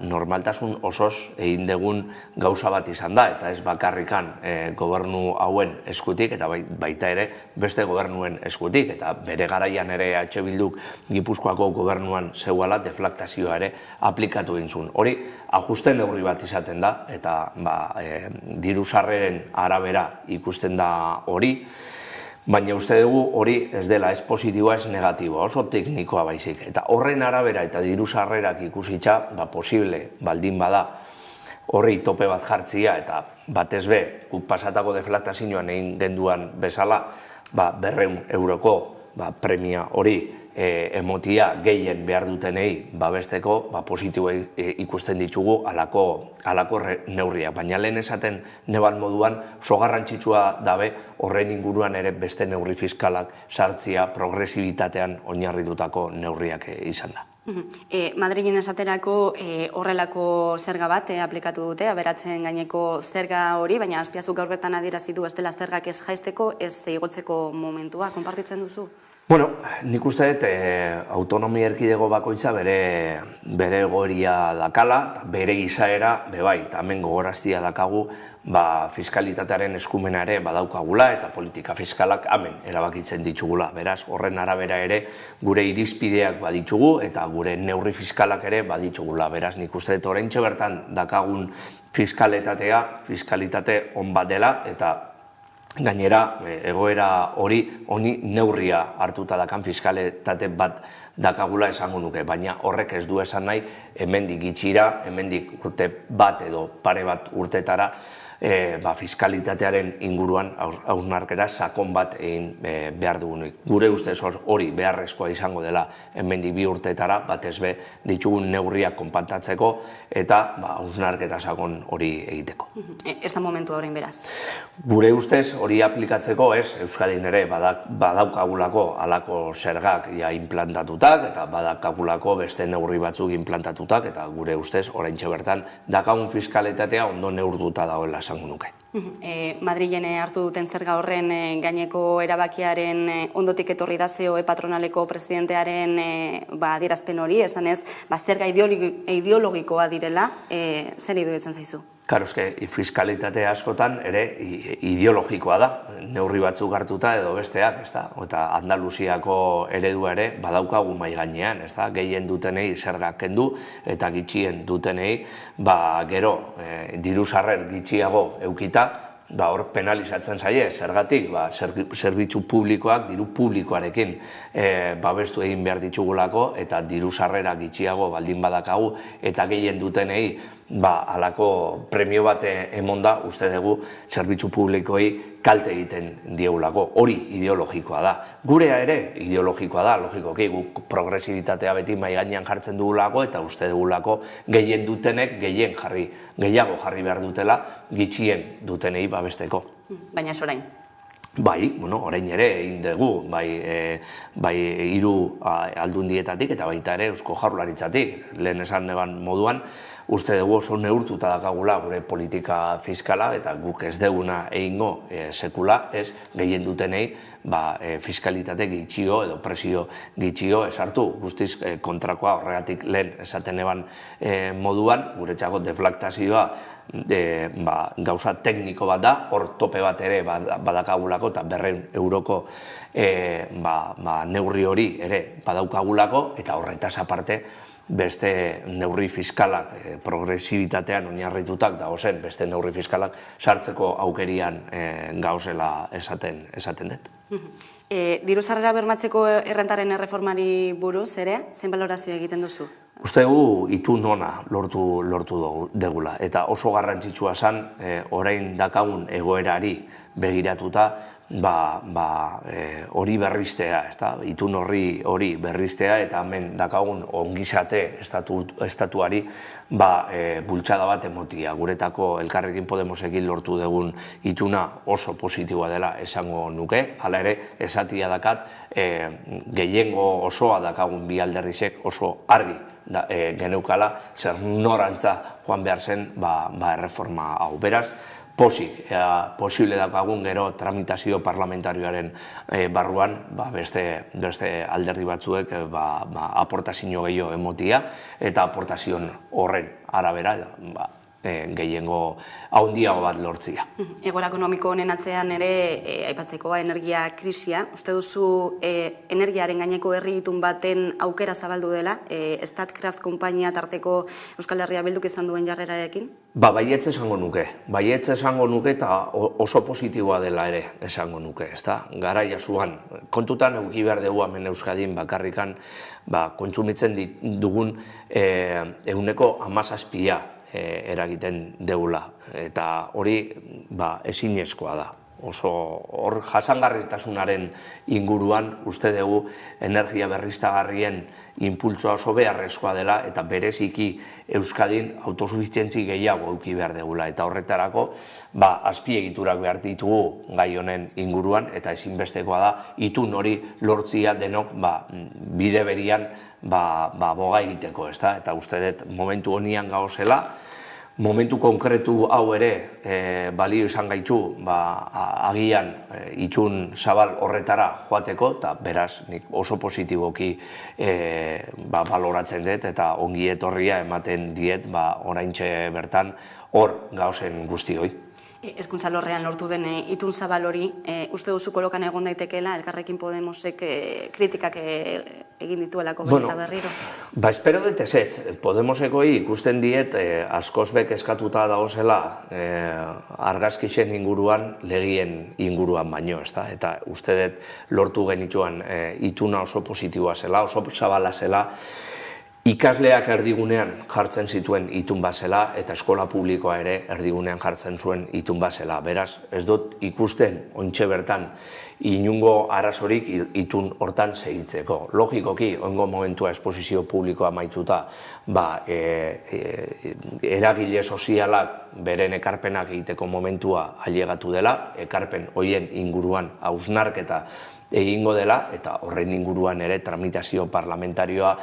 normaltasun osoz egin dugun gauza bat izan da, eta ez bakarrikan gobernu hauen eskutik, eta baita ere beste gobernuen eskutik, eta bere garaian ere H. Bilduk Gipuzkoako gobernuan zeuala deflaktazioa ere aplikatu gintzun. Hori, ajuste neurri bat izaten da, eta diru sarreren arabera ikusten da hori, baina uste dugu hori ez dela ez positiboa ez negatiboa, oso teknikoa baizik. Eta horren arabera eta diru sarrerak ikusitza, posible baldin bada horri tope bat jartzia, eta batez be, guk pasatako deflaktazioan egin genduan bezala, 200 euroko premia hori emotia gehien behar dutenei babesteko, positibo ikusten ditugu alako neurriak. Baina lehen esaten neban moduan, oso garrantzitsua dabe horren inguruan ere beste neurri fiskalak sartzia progresibitatean oinarritutako neurriak izan da. Madrilen esaterako horrelako zerga bat aplikatu dute, aberatzen gaineko zerga hori, baina Azpiazuk gaur bertan adierazi du ez dela zergak ez jaisteko, ez igotzeko momentua, konpartitzen duzu? Bueno, nik uste dut autonomia erkidego bakoitza bere egoeria dakala, bere izaera, bai, eta hemen gogoraztia dakagu, fiskalitatearen eskumena ere badaukagula eta politika fiskalak hemen erabakitzen ditugula. Beraz, horren arabera ere gure irizpideak baditugu eta gure neurri fiskalak ere baditugula. Beraz, nik uste dut oraintxe bertan dakagun fiskalitate on bat dela eta gainera, egoera honi neurria hartuta dakan fiskalitate bat dakagula esango nuke, baina horrek ez du esan nahi hemendik gitxira, hemendik urte bat edo pare bat urtetara fiskalitatearen inguruan hausnarketa sakon bat egin behar dugunik. Gure ustez hori beharrezkoa izango dela hemendik 2 urtetara, batez be ditugun neurriak konpantatzeko eta hausnarketa sakon hori egiteko. Ez da momentua orain beraz. Gure ustez hori aplikatzeko ez, Euskadin ere badaukagulako alako zergak implantatutak eta badakagulako beste neurri batzuk implantatutak eta gure ustez oraintxe bertan dakagun fiskalitatea ondo neurtuta dagoela esango nuke. Madrilen hartu duten zerga horren gaineko erabakiaren ondotik etorri da CEO patronaleko presidentearen adierazpen hori, esanez, zerga ideologikoa direla, zer iruditzen zaizu? Karo, fiskalitate askotan ere ideologikoa da, neurri batzuk hartuta edo besteak, eta Andaluziako eredua ere badaukagu mai gainean, gehien dutenei zergak kendu eta gitxien dutenei, gero diru sarrer gitxiago eukita, hor penalizatzen zaie, zergatik, zerbitzu publikoak diru publikoarekin babestu egin behar ditugulako eta diru sarrera gitxiago baldin badakagu eta gehien dutenei halako premio bat emonda, uste dugu, zerbitzu publikoei kalte egiten diegulako. Hori ideologikoa da. Gurea ere ideologikoa da, logikoki, guk progresibitatea beti mai gainean jartzen dugulako eta uste dugulako gehien dutenek gehiago jarri behar dutela gitxien dutenei babesteko. Baina ez orain? Bai, orain ere egin dugu, bai 3 aldundietatik eta baita ere Eusko Jaurlaritzatik, lehen esan neban moduan, uste dugu oso neurtuta dakagula gure politika fiskala eta guk ez duguna egingo sekula, ez gehien dutenei fiskalitate gitxio edo presio gitxio esartu, guztiz kontrakoa horregatik lehen esaten eban moduan, guretzako deflaktazioa gauza tekniko bat da, hor tope bat ere badakagulako eta 200 euroko neurri hori ere badaukagulako eta horretaz aparte beste neurri fiskalak progresibitatean oinarritutak dagozen, beste neurri fiskalak sartzeko aukerian gauzela esaten dut. Diru sarrera bermatzeko errentaren erreformari buruz ere, zein balorazio egiten duzu? Uste gu itun ona lortu degula eta oso garrantzitsua zen orain dakagun egoerari begiratuta hori berriztea, itun hori berriztea eta hemen dakagun ongizate estatuari bultzada bat emotia. Guretako Elkarrekin Podemosekin lortu dugun ituna oso positiboa dela esango nuke, hala ere esatia dakat gehiengo osoa dakagun bi alderrizek oso argi geneukala zer norantza joan behar zen erreforma hau. Beraz, pozik, posible daukagun gero tramitazio parlamentarioaren barruan, beste alderdi batzuek aportazio gehiago emotia, eta aportazion horren arabera, gehiengo handiago bat lortzia. Egoera ekonomiko honen atzean ere, aipatzekoa energia krisia, uste duzu energiaren gaineko herri itun baten aukera zabaldu dela, Statkraft konpainia tarteko Euskal Herria Bilduk izan duen jarrerarekin? Baietz esango nuke eta oso positiboa dela ere esango nuke, ezta? Garaia zuan, kontutan eduki behar dugu hemen Euskadin bakarrikan kontsumitzen dugun 17% eragiten deula, eta hori ezinezkoa da. Oso hor jasangarritasunaren inguruan uste dugu energia berriztagarrien impultsoa oso beharrezkoa dela eta bereziki Euskadin autosufizientzi gehiago eduki behar degula eta horretarako azpiegiturak behar ditugu gai honen inguruan eta ezinbestekoa da itun hori lortzia denok bide berian boga egiteko, eta uste dut momentu honian gauzela. Momentu konkretu hau ere balio izan gaitu agian itun zabal horretara joateko eta beraz nik oso positiboki baloratzen dut eta ongi etorria ematen diet oraintxe bertan hor gauzen guztioi. Hezkuntza alorrean lortu den itun zabal hori, uste duzu kolokan egon daitekeela, Elkarrekin Podemosek kritikak egin dituelako eta berriro? Espero dut ezetz, Podemoseko ikusten diet askozbek eskatuta dagozela argazkixen inguruan, legien inguruan baino, eta uste dut lortu genituan ituna oso positiboa zela, oso zabala zela, ikasleak erdigunean jartzen zituen itun bat zela eta eskola publikoa ere erdigunean jartzen zuen itun bat zela. Beraz, ez dut ikusten ontxe bertan inungo arazorik itun hortan segitzeko. Logikoki, ongo momentua esposizio publikoa maituta, eragile sozialak beren ekarpenak egiteko momentua ailegatu dela, ekarpen hoien inguruan hausnarketa egingo dela eta horren inguruan ere tramitazio parlamentarioa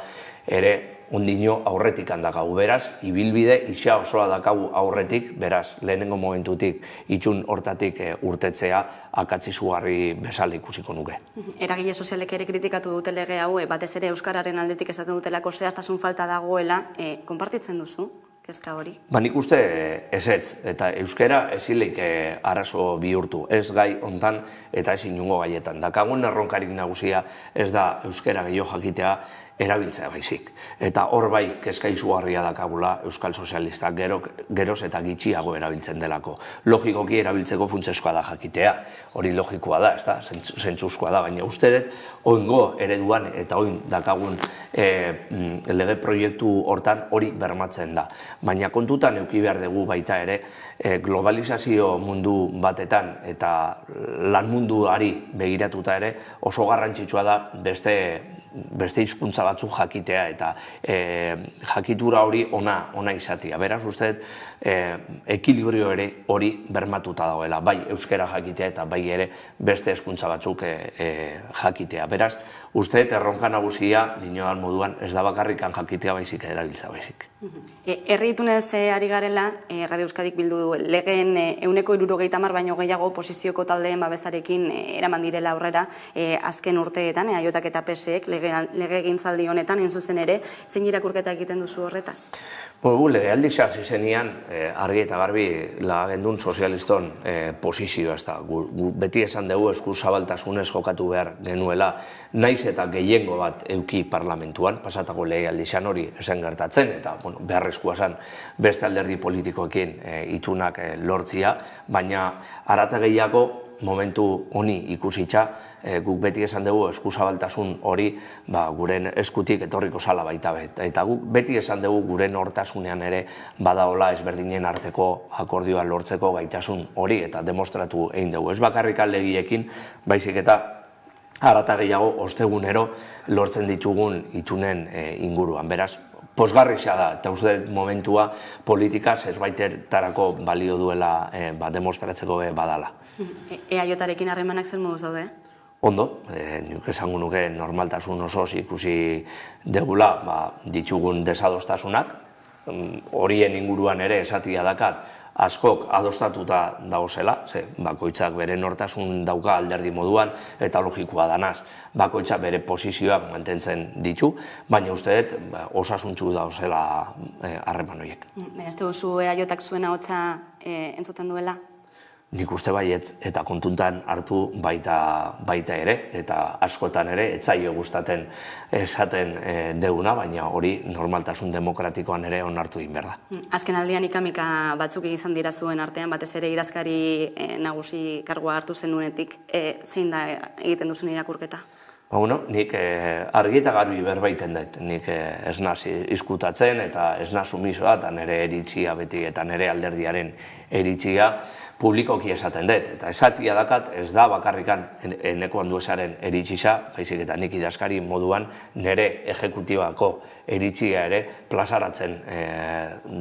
ere ondino aurretik handakagu. Beraz, ibilbide isa osoa dakagu aurretik, beraz, lehenengo momentutik itun hortatik urtetzea akatzizugarri bezala ikusiko nuke. Eragile sozialek ere kritikatu dute lege hau, batez ere Euskararen aldetik esaten dutelako zehaztasun falta dagoela, konpartitzen duzu? Kezka hori? Nik uste ezetz, eta euskara ezileik arazo bihurtu, ez gai hontan eta ez inungo gaietan. Dakagun erronkarik nagusia ez da euskara gehiago jakitea erabiltzea baizik. Eta hor bai kezka izugarria dakagula Euskal Sozialistak geroz eta gitxiago erabiltzen delako. Logikoki erabiltzeko funtsezkoa da jakitea, hori logikoa da, zentzuzkoa da, baina uste dut oingo ereduan eta oin dakagun lege proiektu hortan hori bermatzen da. Baina kontutan eduki behar dugu baita ere globalizazio mundu batetan eta lan munduari begiratuta ere oso garrantzitsua da beste hizkuntza batzuk jakitea eta jakitura hori ona izatea. Beraz, uste ekilibrio ere hori bermatuta dagoela, bai euskara jakitea eta bai ere beste hizkuntza batzuk jakitea. Beraz, uste erronka nagusia dinoan moduan ez da bakarrikan jakitea baizik erabiltza baizik. Herri itunez ari garela, Radio Euskadik bildu du legeen 170 baino gehiago oposizioko taldeen babesarekin eraman direla aurrera azken urteetan, EAJak eta PSek legegintzaldi honetan zuzen ere, zein irakurketa egiten duzu horretaz? Legealdi sartzi zenean argi eta garbi lagendun sozialiston posizioa ez da. Beti esan dugu esku zabaltasunez jokatu behar genuela, naiz eta gehiengo bat euki parlamentuan, pasatako legealdi zan hori esen gertatzen, eta beharrezkoa zen beste alderdi politikoekin itunak lortzia, baina arata gehiago momentu honi ikusitza, guk beti esan dugu eskuzabaltasun hori guren eskutik etorriko zala baita eta guk beti esan dugu guren hortasunean ere badaola ezberdinen arteko akordioa lortzeko gaitasun hori eta demostratu egin dugu. Ez bakarrik aldegiekin, baizik eta arata gehiago ostegunero lortzen ditugun itunen inguruan. Beraz, posgarria da, eta uste momentua politika zerbaitetarako balio duela demostratzeko badala. EAJarekin harremanak zer moduz daude? Ondo, nik esango nuke normaltasun osoz ikusi degula ditugun desadostasunak, horien inguruan ere esatia dakat askok adostatuta dauzela, bakoitzak bere nortasun dauka alderdi moduan, eta logikoa danaz, bakoitzak bere posizioak mantentzen ditu, baina uste dut osasuntsu dauzela harreman horiek. Ez duzu EAJak zuen ahotsa entzuten duela? Nik uste baietz, eta kontuntan hartu baita ere, eta askotan ere, etzaio gustaten esaten deuna, baina hori normaltasun demokratikoan ere onartu egin behar da. Azken aldian ikamika batzuk izan dira zuen artean, batez ere idazkari nagusi kargua hartu zenuenetik, zein da egiten duzun irakurketa? Nik argi eta garbi berbaiten dut, nik ez naz izkutatzen eta ez naz sumisoa eta nire eritzia beti eta nire alderdiaren eritzia publikoki esaten dut. Eta esatia dakat ez da bakarrikan eneko handuesaren eritzisa, baizik eta nik idazkari moduan nire ejekutibako eritzia ere plazaratzen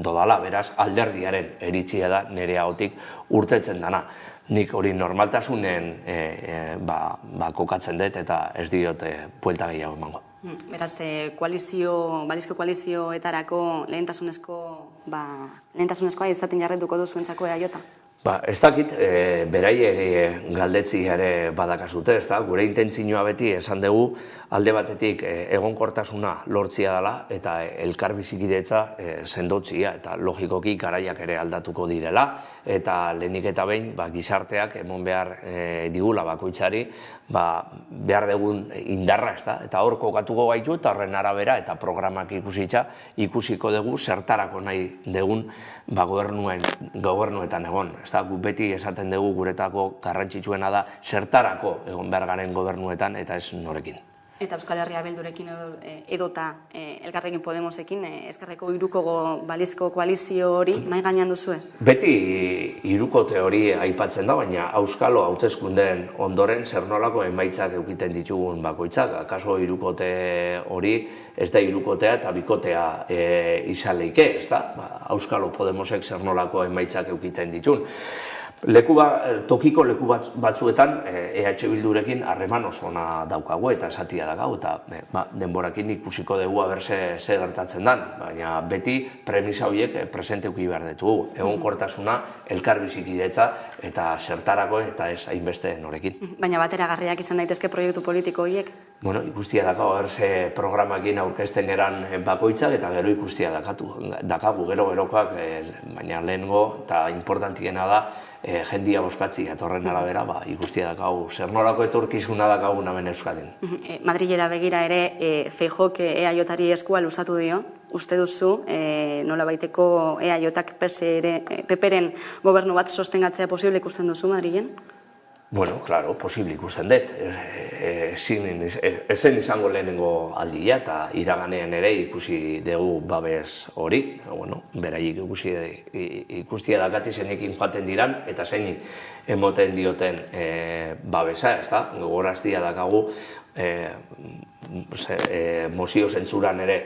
dodala, beraz alderdiaren eritzia da nire ahotik urtetzen dana. Nik hori normaltasunen kokatzen dut eta ez diot buelta gehiago emango. Beraz, balizko koalizioetarako lehentasunezkoa izaten jarretuko duzuentzako EAJ? Ez dakit, berai ere galdetzi ere badakazute, ez da? Gure intentzioa beti esan dugu alde batetik egonkortasuna lortzia dela eta elkar bizikidetza sendotzia eta logikoki garaiak ere aldatuko direla eta lehenik eta behin gizarteak emon behar digula bakoitzari behar dugun indarra, ez da? Eta hor kokatuko gaitu eta horren arabera eta programak ikusiko dugu zertarako nahi dugun gobernuetan egon. Gu beti esaten dugu guretako garrantzitsuena da zertarako egon behar garen gobernuetan eta ez norekin. Eta Euskal Herria Bildurekin edota Elkarrekin Podemosekin ezkerreko hiruko balizko koalizio hori mahai gainean duzue? Beti hirukote hori aipatzen da, baina auskalo hauteskundeen ondoren zer nolako emaitzak eukiten ditugun bakoitzak. Akaso hirukote hori ez da hirukotea eta bikotea izaleike, ez da? Auskalo Podemosek zer nolako emaitzak eukiten ditun. Tokiko leku batzuetan EH Bildurekin harreman oso ona daukagu eta esatia dakau eta denborakin ikusiko dugu aber ze gertatzen dan, baina beti premisa horiek presente uki behar ditugu. Egonkortasuna, elkar bizikidetza eta zertarako eta ez hainbeste norekin. Baina bateragarriak izan daitezke proiektu politiko horiek? Ikustia dakau aber ze programakin aurkezten eran bakoitzak eta gero ikustia dakagu gero-gerokoak, baina lehengo eta importantiena da jendia boskatzi eta horren arabera ikustia dakau zer nolako etorkizuna dakagun hemen Euskadin. Madrilera begira ere Feijóok EAJari eskua luzatu dio, uste duzu nolabaiteko EAJak PPren gobernu bat sostengatzea posible ikusten duzu Madrilen? Claro, posible ikusten dut. Ezen izango lehenengo aldia eta iraganean ere ikusi dugu babes hori. Beraiek ikustia dakati zeinekin joaten diran eta zeinik emoten dioten babesa, ez da? Gogoraztia dakagu mozio zentzuran ere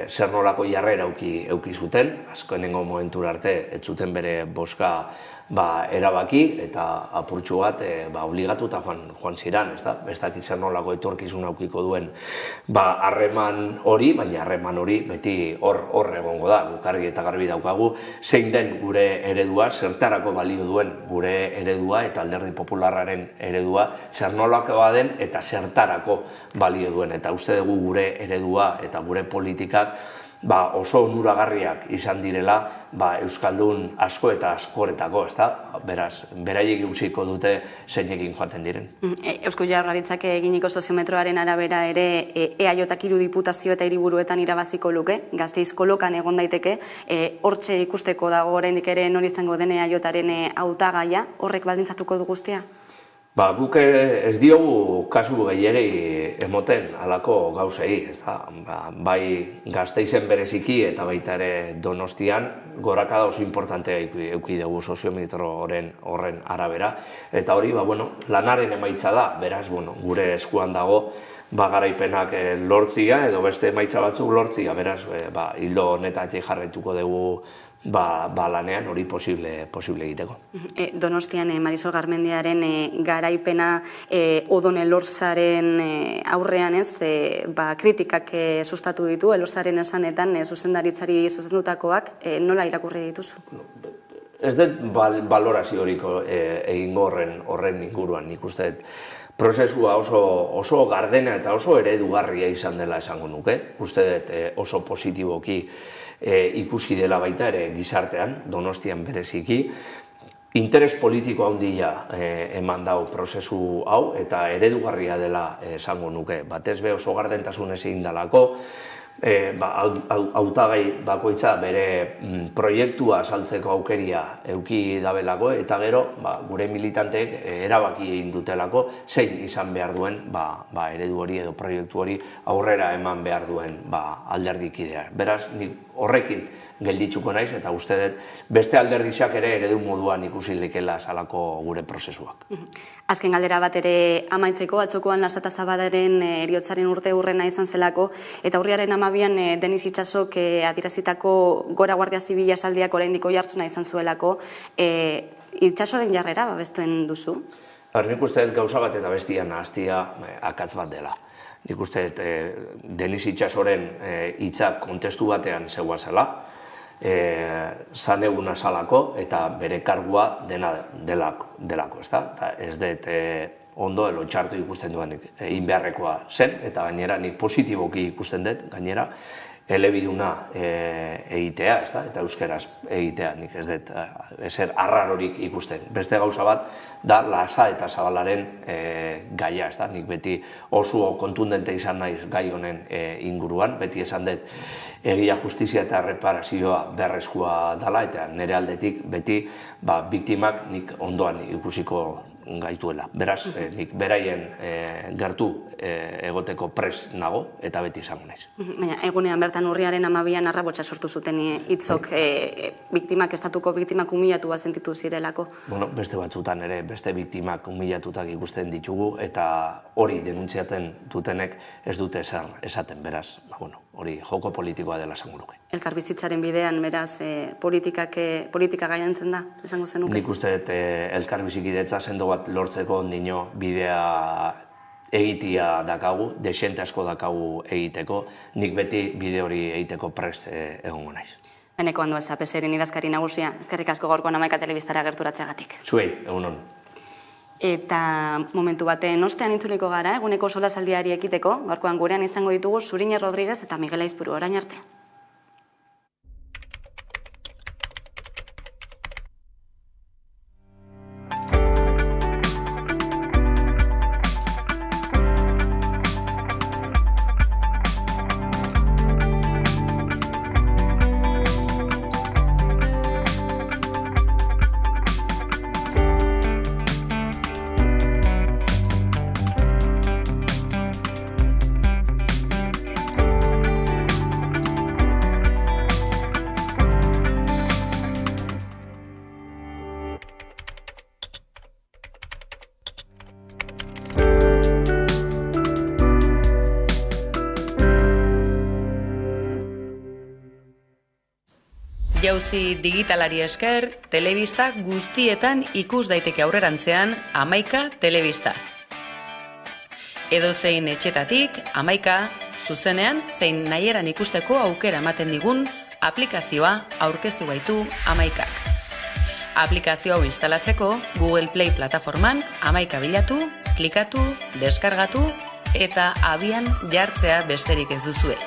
zer nolako jarrera euki zuten, azkenengo momentura arte ez zuten bere boska erabaki eta apurtxu bat obligatuta joan ziran, ez da? Ez dakit zer nolako etorkizun aukiko duen harreman hori, baina harreman hori beti hor egongo da, gukarri eta garbi daukagu, zein den gure eredua, zertarako balio duen gure eredua eta Alderdi Popularraren eredua, zer nolakoa den eta zertarako balio duen. Eta uste dugu gure eredua eta gure politikak oso onuragarriak izan direla Euskaldun asko eta askoretako, ez da? Beraz, beraiek ikusiko dute zeinekin joaten diren. Eusko Jaurlaritzak eginiko soziometroaren arabera ere EAJak 3 diputazio eta hiriburuetan irabaziko luke, Gasteizko lokan egon daiteke, hortxe ikusteko dago oraindik ere nor izango den EAJaren hautagaia, horrek baldintzatuko du guztia? Guk ez diogu kasu gehiegi emoten alako gauzei, ez da? Bai Gasteizen bereziki eta baita ere Donostian gorakada oso importantea euki dugu soziometro horren arabera. Eta hori, lanaren emaitza da, beraz, gure eskuan dago garaipenak lortzia edo beste emaitza batzuk lortzia, beraz, hildo honetatik jarraituko dugu lanean hori posible egiteko. Donostian Marisol Garmendiaren garaipena Odon Elorzaren aurrean kritikak sustatu ditu, Elorzaren esanetan zuzendaritzari zuzendutakoak, nola irakurri dituzu? ez dut balorazio horiko egingo horren inguruan, nik uste prozesua oso gardena eta oso eredugarria izan dela esango nuke. Uste dut oso positiboki ikusi dela baita ere gizartean, Donostian bereziki. Interes politiko handia eman dau prozesu hau eta eredugarria dela esango nuke. Batez be oso gardentasunez egin dalako, hautagai bakoitza bere proiektua saltzeko aukeria eduki dabelako eta gero gure militanteek erabaki egin dutelako zein izan behar duen eredu hori edo proiektu hori aurrera eman behar duen alderdikidea. Beraz, horrekin gelditzuko naiz eta uste dut beste alderdixak ere eredu moduan ikusi lekela salako gure prozesuak. Azken galdera bat ere amaitzeko, atzokoan Lasata Zabalaren heriotzaren urte hurrena izan zelako, eta urriaren 12an Denis Itsasok adierazitako Gora Guardia Zibila esaldiak oraindik oihartzuna izan zuelako, Itsasoren jarrera babestuen duzu? Nik uste dut gauza bat eta bestia nahastia akatz bat dela. Nik uste dut Denis Itsasoren hitzak kontestu batean zegoazela, zan eguna salako eta bere kargua delako, ezta? Ez dut ondo elo txartu ikusten duenik egin beharrekoa zen, eta gainera nik positiboki ikusten dut, gainera elebiduna egitea, ezta? Eta euskeraz egitea, nik ez dut ezer arrarorik ikusten. Beste gauza bat da Lasa eta Zabalaren gaia, ezta? Nik beti oso kontundente izan naiz gai honen inguruan, beti esan dut egia, justizia eta reparazioa beharrezkoa dela, eta nire aldetik beti biktimak nik ondoan ikusiko gaituela. Beraz, nik beraien gertu egoteko prest nago eta beti izango naiz. Baina, egunean bertan urriaren 12an arrabotsa sortu zuten hitzok biktimak, estatuko biktimak humillatu sentitu zirelako. Bueno, beste batzutan ere, beste biktimak humillatutak ikusten ditugu eta hori denuntziaten dutenek ez dute esaten, beraz, hori joko politikoa dela esango nuke. Elkarbizitzaren bidean, beraz, politika gaiantzen da, esango zenuke? Nik uste dut elkarbizikidetza sendo bat lortzeko ondino bidea egitea dakagu, desente asko dakagu egiteko, nik beti bide hori egiteko prest egongo naiz. Beneko handu ez, APSren idazkari nagusia, ezkerrik asko gaurkoan Hamaika Telebistara gerturatzeagatik. Zuei, egunon. Eta momentu baten ostean intzuliko gara, eguneko solasaldiari ekiteko, gaurkoan gurean izango ditugu Zuriñe Rodríguez eta Miguel Aizpuru, orain arte. Jauzi digitalari esker, telebista guztietan ikus daiteke aurrerantzean Hamaika Telebista. Edozein etxetatik, Hamaika, zuzenean zein nahieran ikusteko aukera ematen digun aplikazioa aurkeztu baitu Hamaikak. Aplikazio hau instalatzeko Google Play plataforman Hamaika bilatu, klikatu, deskargatu eta abian jartzea besterik ez duzue.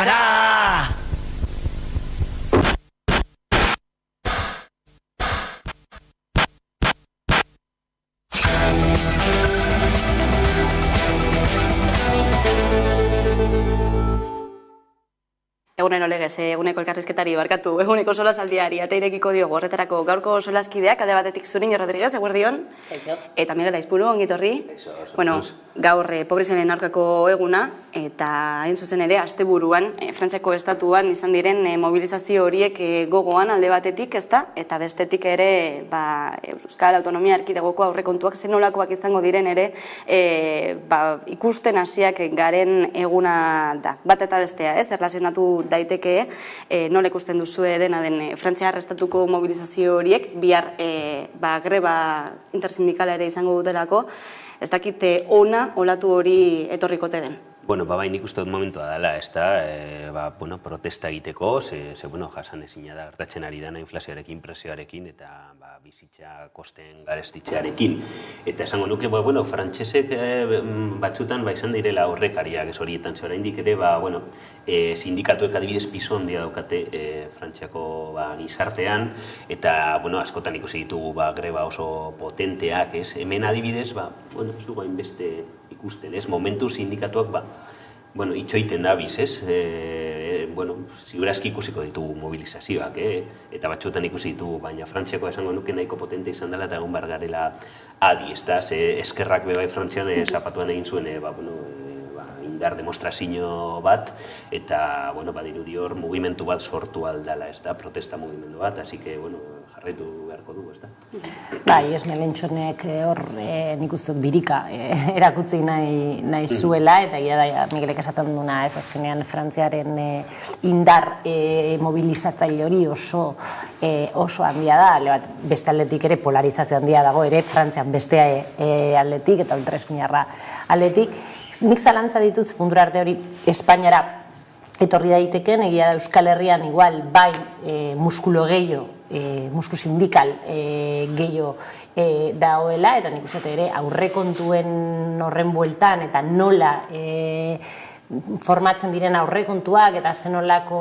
gara! Egunero legez, eguneko elkarrizketari barkatu, eguneko solasaldiari eta irekiko diogu horretarako gaurko solaskideak, alde batetik Zuriño Rodríguez, eguerdion, eta Miguel Aizpuru, ongitorri. Bueno, gaur pobreziaren aurkako eguna, eta hain zuzen ere, asteburuan, Frantziako estatuan izan diren mobilizazio horiek gogoan alde batetik, ezta? Eta bestetik ere, Euskal Autonomia Erkidegoko aurrekontuak zenolakoak izango diren ere, ikusten hasiak garen eguna da. Bat eta bestea, ez? Erlazionatu daiteke, nola ikusten duzue dena den Frantziar estatuko mobilizazio horiek, bihar greba intersindikala ere izango dutelako, ez dakite ona olatu hori etorrikote den. Bueno, bai, nik uste dut momentua dela, ez da, protesta egiteko, jasan ezina da gertatzen ari dena inflazioarekin, presioarekin, eta bizitza kosten garestitzearekin. Eta esango nuke, frantsesek batzutan izan direla aurrekariak ez horietan, ze oraindik ere, sindikatuek adibidez pisu handia daukate Frantziako gizartean, eta askotan ikusi ditugu greba oso potenteak, ez? Hemen adibidez, ez dugu hainbeste ikusten, ez? Momentu sindikatuak, itxoiten da biz, ez? Ziurazki ikusiko ditugu mobilizazioak, eta batzuetan ikusi ditugu, baina Frantziako esango nuke nahiko potente izan dela, eta egon bar garela adi, ez da? Eskerrak bebai Frantzian zapatuan egin zuen, indar demostrazio bat, eta, badirudi hor mugimendu bat sortu aldala, ez da? Protesta mugimendu bat, así que, jarraitu beharko dugu, ez da? Bai, Esmelentxonek hor nik uste birika erakutzi nahi zuela, eta gira da, Miguelek esaten duna, ez azkenean Frantziaren indar mobilizatzaile hori oso handia da, beste aldetik ere polarizazio handia dago, ere Frantzian beste aldetik eta ultraeskuinarra aldetik. Nik zalantza ditut puntura arte hori Espainiara etorri daiteken, egia da Euskal Herrian igual bai muskulo gehiago, musku sindikal gehiago dagoela, eta nik uste ere aurrekontuen horren bueltan eta nola formatzen diren aurrekontuak eta zenolako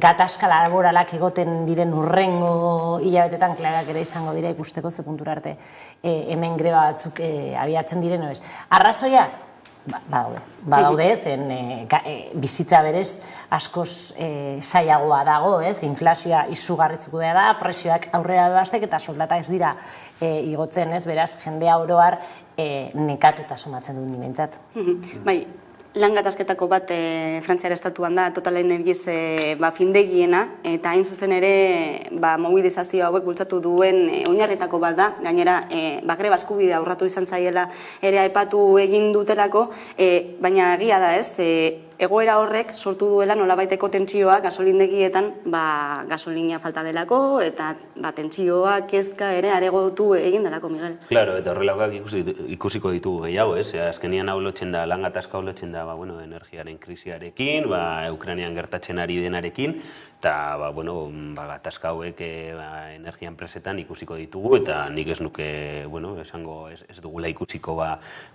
gatazka laboralak egoten diren urrengo hilabetetan klarak ere izango dira ikusteko ze puntura arte hemen greba batzuk abiatzen diren ez. Arrazoiak? Badaude, zen bizitza berez askoz saiagoa dago, inflazioa izugarritzuko da, presioak aurrera doaztek eta soldata ez dira igotzen, beraz, jendea oroar nekatuta somatzen dut nimentzat. Bai, lan gatazketako bat Frantziar estatuan da, Total Energies findegiena, eta hain zuzen ere mobilizazio hauek bultzatu duen oinarritako bat da, gainera greba eskubidea urratu izan zaiela ere aipatu egin dutelako, baina egia da ez, egoera horrek sortu duela nolabaiteko tentsioa gasolindegietan gasolina falta delako eta tentsioa kezka ere aregotu egin delako, Miguel. Claro, eta horrelakoak ikusiko ditugu gehiago, ez? Azkenian hau lotzen da, lan gatazka hau lotzen da energiaren krisiarekin, Ukrainian gertatzen ari denarekin, eta gatazka hauek energia enpresetan ikusiko ditugu, eta nik ez nuke, esango ez dugula ikusiko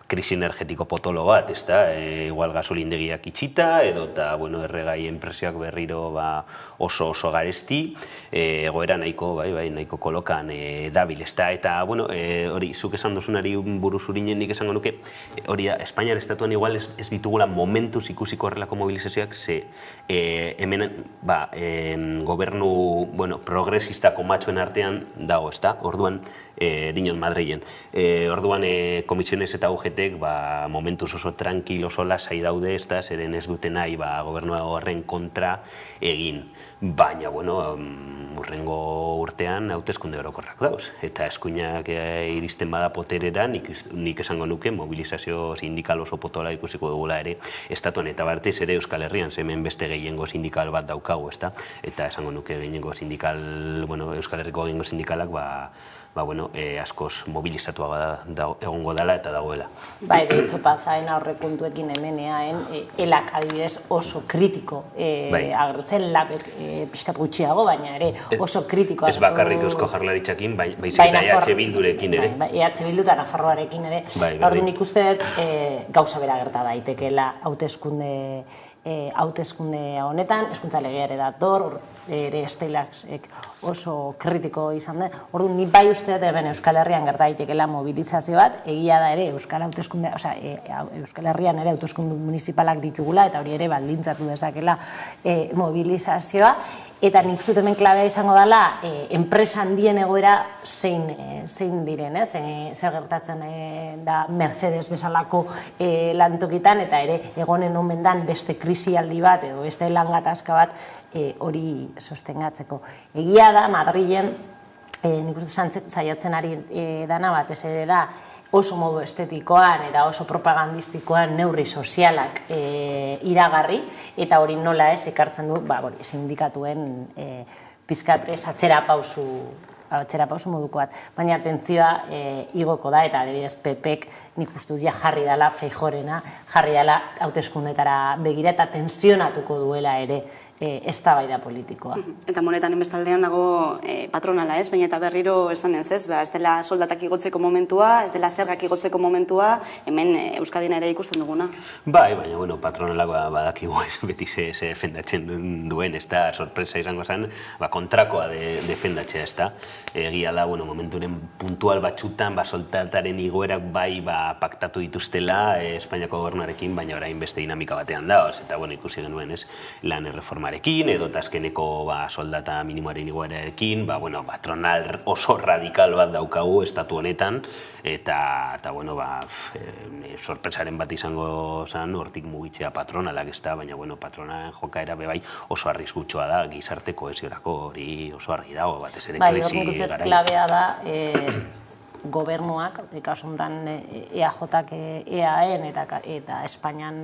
krisi energetiko potolo bat, ez da, igual gasolindegiak itxita, edo eta erregai enpresiak berriro oso garesti, egoera nahiko kolokan dabil, ez da, eta hori, zuk esan duzunari buruz urinen nik esango nuke, hori da, Espainiar estatuan igual ez ditugula momentuz ikusiko horrelako mobilizazioak, ze hemen, gobernu progresistako matxoen artean dago, ez da? Orduan, dinot Madrilen. Orduan, komisiones eta UGTek momentuz oso tranquil, oso lasai daude, ez da? Zeren ez dute nahi gobernu horren kontra egin. Baina, urrengo urtean hauteskunde orokorrak dauz. Eta eskuinak iristen bada poterera, nik esango nuke mobilizazio sindikal oso potola ikusiko dugula ere estatuan, eta batez ere Euskal Herrian, hemen beste gehiengo sindikal bat daukagu, ez da? Eta esango nuke gehiengo sindikal, Euskal Herriko gehiengo sindikalak askoz mobilizatua egongo dela eta dagoela. Bai, behitxo pasaen aurrekontuekin hemenean, elak adibidez oso kritiko agertzen, labek pixkat gutxiago, baina ere oso kritiko ez bakarrik Eusko Jaurlaritzakin, baizik eta EH Bildurekin ere. EH Bildu eta Nafarroarekin ere. Eta orduan ikuste dut gauza bera gerta daitekeela hauteskunde hauteskunde honetan, hezkuntza legea ere dator, ere Steilaksek oso kritiko izan da. Orduan, ni bai uste dut hemen Euskal Herrian gerta daitekeela mobilizazio bat, egia da ere Euskal Herrian ere hauteskunde municipalak ditugula, eta hori ere baldintzatu dezakela mobilizazioa, eta nik uste dut hemen klabea izango dela enpresa handien egoera zein diren, zer gertatzen da Mercedes bezalako lantokitan, eta ere egonen omen dan beste krisialdi bat, edo beste lan gatazka bat hori sostengatzeko. Egia da, Madrilen, nik uste saiatzen ari dana batez ere da, oso modu estetikoan eta oso propagandistikoan neurri sozialak iragarri, eta hori nola ez ekartzen du sindikatuen pizkat ez atzera pausu moduko bat. Baina atentzioa igoko da, eta adibidez PPek nik uste dut jarri dela Feijorena, jarri dela hauteskundetara begira eta tensionatuko duela ere eztabaida politikoa. Eta monetan enbestaldean dago patronala ez, baina eta berriro esan ez, ez dela soldatak igotzeko momentua, ez dela zergak igotzeko momentua, hemen Euskadin ere ikusten duguna. Bai, baina, bueno, patronalak badakigu ez beti ze defendatzen duen, ez da, sorpresa izango zen, kontrakoa defendatzea, ez da. Egia da, bueno, momenturen puntual batxutan, soldataren igoerak bai paktatu dituztela Espainiako gobernuarekin, baina orain beste dinamika batean daoz, eta, bueno, ikusi genuen ez, lan erreformarekin, edo azkeneko soldata minimoaren igoerarekin, patronal oso radikal bat daukagu estatu honetan, eta sorpresaren bat izango zen, hortik mugitzea patronalak ez da, baina patronalen jokaera bebai oso arriskutsoa da, gizarte kohesiorako hori oso argi dago, batez ere krisi garai. Klabea da, gobernuak, kasuntan EAJak EAen eta Espainian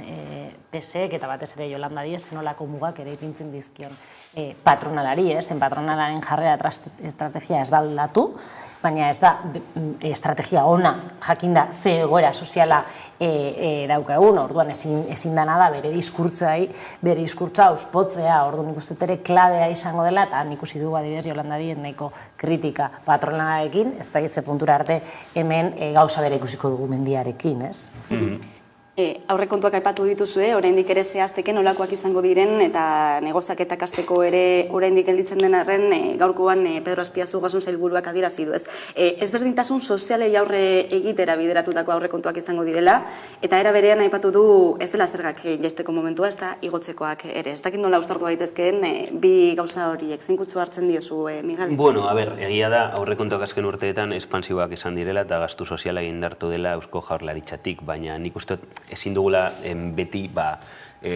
PSek eta batez ere Yolanda Díez zenolako mugak ere ipintzen dizkion patronalari, patronalaren jarrera estrategia ez da aldatu, baina ez da estrategia ona jakinda ze egoera soziala daukagun, orduan ezin dana da bere diskurtsoa auspotzea, orduan nik uste ere klabea izango dela, eta nik usi dugu adibidez Yolanda Díez nahiko kritika patronalarekin, ez da gitze puntura arte hemen gauza bere ikusiko dugu Mendiarekin, ez? Aurrekontuak aipatu dituzue, oraindik ere zehazteke nolakoak izango diren eta negoziaketak hasteko ere oraindik gelditzen den arren gaurkoan Pedro Azpiazu Ogasun Sailburuak adierazi du, ez? Ezberdintasun sozialei aurre egitera bideratutako aurrekontuak izango direla, eta era berean aipatu du ez dela zergak jaisteko momentua, ez da igotzekoak ere. Ez dakit nola uztartu daitezkeen bi gauza horiek, zein kutsu hartzen diozu, Miguel? Bueno, egia da, aurrekontuak azken urteetan espansiboak izan direla eta gastu soziala indartu dela Eusko Jaurlaritzatik, baina nik uste ezin dugula beti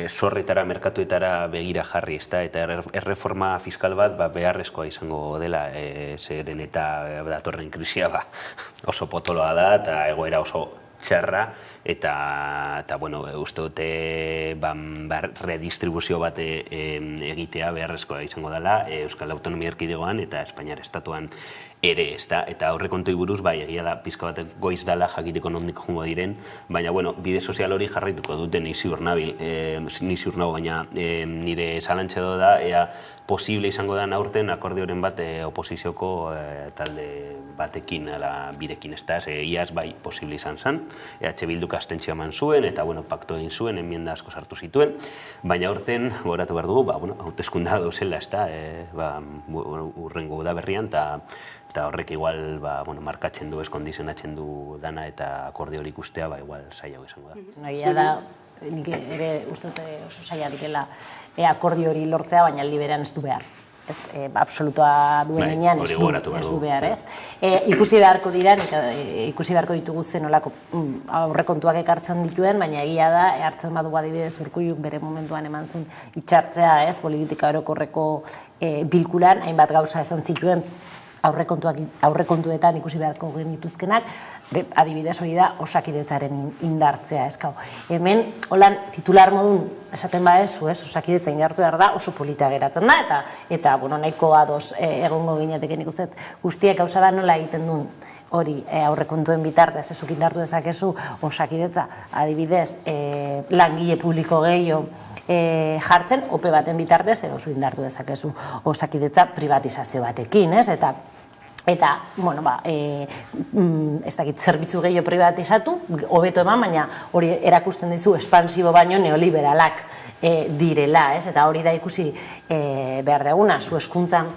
zorretara, merkatuetara begira jarri, eta erreforma fiskal bat beharrezkoa izango dela, zeren eta datorren krisia oso potoloa da eta egoera oso txarra, eta uste dute redistribuzio bat egitea beharrezkoa izango dela Euskal Autonomia Erkidegoan eta Espainiar Estatuan ere, eta aurrekontui buruz, egia da, pizka bat goiz dela jakiteko nondik jungo diren, baina, bide sozial hori jarraituko dute ni ziur nago, baina nire zalantxe da, ea posible izango da aurten akordioren bat oposizioko talde batekin, birekin, ez da, iaz bai posible izan zen, EH Bilduk abstentzioa eman zuen, eta, paktu egin zuen, enmienda asko sartu zituen, baina aurten, goratu behar dugu, hauteskundea dauzela, ez da, urrengo udaberrian, eta horrek igual markatzen du, eskondizionatzen du dana, eta akordio hori ikustea, igual zailago izango da. Nagia da, nik ere uste oso zaila direla akordio hori lortzea, baina liberan ez du behar. Absolutua duen enean ez du behar, ez? Ikusi beharko dira, ikusi beharko ditugu zen olako aurrekontuak ekartzen dituen, baina egia da, hartzen badugu adibidez Urkulluk bere momentuan eman zuen itxartzea, ez? Politika orokorreko bilkulan, hainbat gauza esan zituen, aurrekontuetan ikusi beharko genituzkenak, adibidez hori da Osakidetzaren indartzea, eskau. Hemen, holan, titular modun esaten badezu, Osakidetza indartu behar da, oso polita geratzen da, eta nahiko ados egongo gineateken ikusten guztiek gauza da nola egiten duen hori aurrekontuen bitartez, ezuk indartu dezakezu Osakidetza, adibidez, langile publiko gehiago jartzen, ope baten bitartez, edo zu indartu dezakezu Osakidetza privatizazio batekin, ez? Eta Eta, bueno, ez dakit zerbitzu gehiago privatizatu, hobeto eman, baina hori erakusten dizu espansibo baino neoliberalak direla, ez? Eta hori da ikusi behar duguna, zu hezkuntzan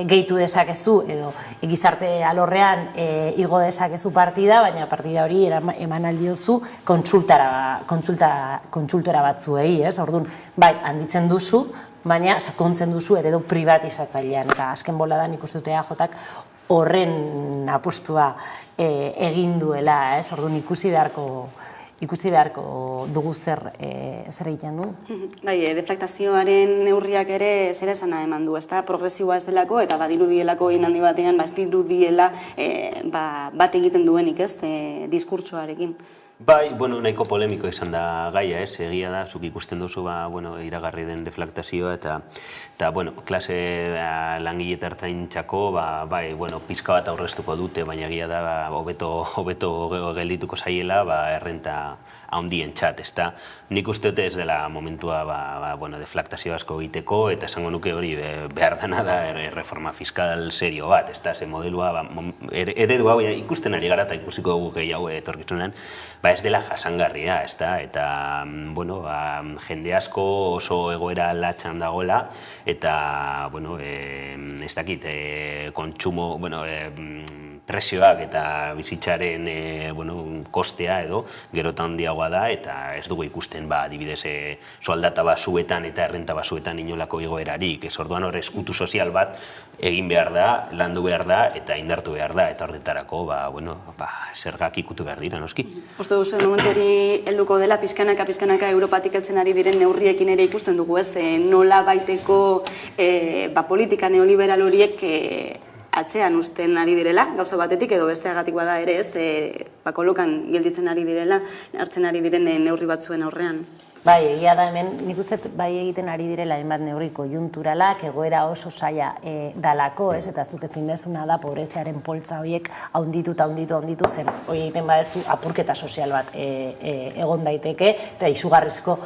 gehitu dezakezu, edo gizarte alorrean igo dezakezu partida, baina partida hori eman aldiozu kontsultora batzuei, ez? Orduan, bai, handitzen duzu, baina sakontzen duzu eredu privatizatzailean, eta azken boladan ikuste EAJak horren apustua egin duela, ez? Orduan ikusi beharko dugu zer egiten du. Bai, deflaktazioaren neurriak ere zer esana eman du, ezta? Progresiboa ez delako eta badirudielako egin handi batean ez dirudiela bat egiten duenik, ez? Diskurtsoarekin. Bai, nahiko polemiko izan da gaia, ez? Egia da, zuk ikusten duzu, iragarri den deflaktazioa eta klase langile eta ertzaintzako, pizka bat aurreztuko dute, baina egia da, hobeto geldituko zaiela, errenta handien txat, ezta? Nik uste dute ez dela momentua deflaktazio asko egiteko, eta esango nuke hori behar dena da reforma fiskal serio bat, ezta? Ze modelua, eredua ikusten ari gara eta ikusiko dugu gehiago etorkizunean, ez dela jasangarria, ezta? Eta, jende asko oso egoera latxan dagoela, eta, ez dakit, kontsumo, presioak eta bizitzaren kostea edo gerotan handiagoa da, eta ez dugu ikusten adibidez soldata basuetan eta errenta basuetan inolako igoerarik. Ez orduan hor eskutu sozial bat egin behar da, landu behar da eta indartu behar da, eta horretarako zergak ikutu behar dira, noski. Uste duzu, momentu hori helduko dela pizkanaka Europatik heltzen ari diren neurriekin ere ikusten dugu, ez? Nola baiteko politika neoliberal horiek atzean usten ari direla, gauza batetik edo besteagatik bada ere, ez, kolokan gelditzen ari direla, hartzen ari diren neurri batzuen aurrean. Bai, egia da hemen, nik uste bai egiten ari direla hainbat neurri konjunturalak, egoera oso zaila dalako, ez, eta zuk ezin dezuna da pobreziaren poltza horiek haunditu zen, hori egiten badezu apurketa sozial bat egon daiteke, eta izugarrizko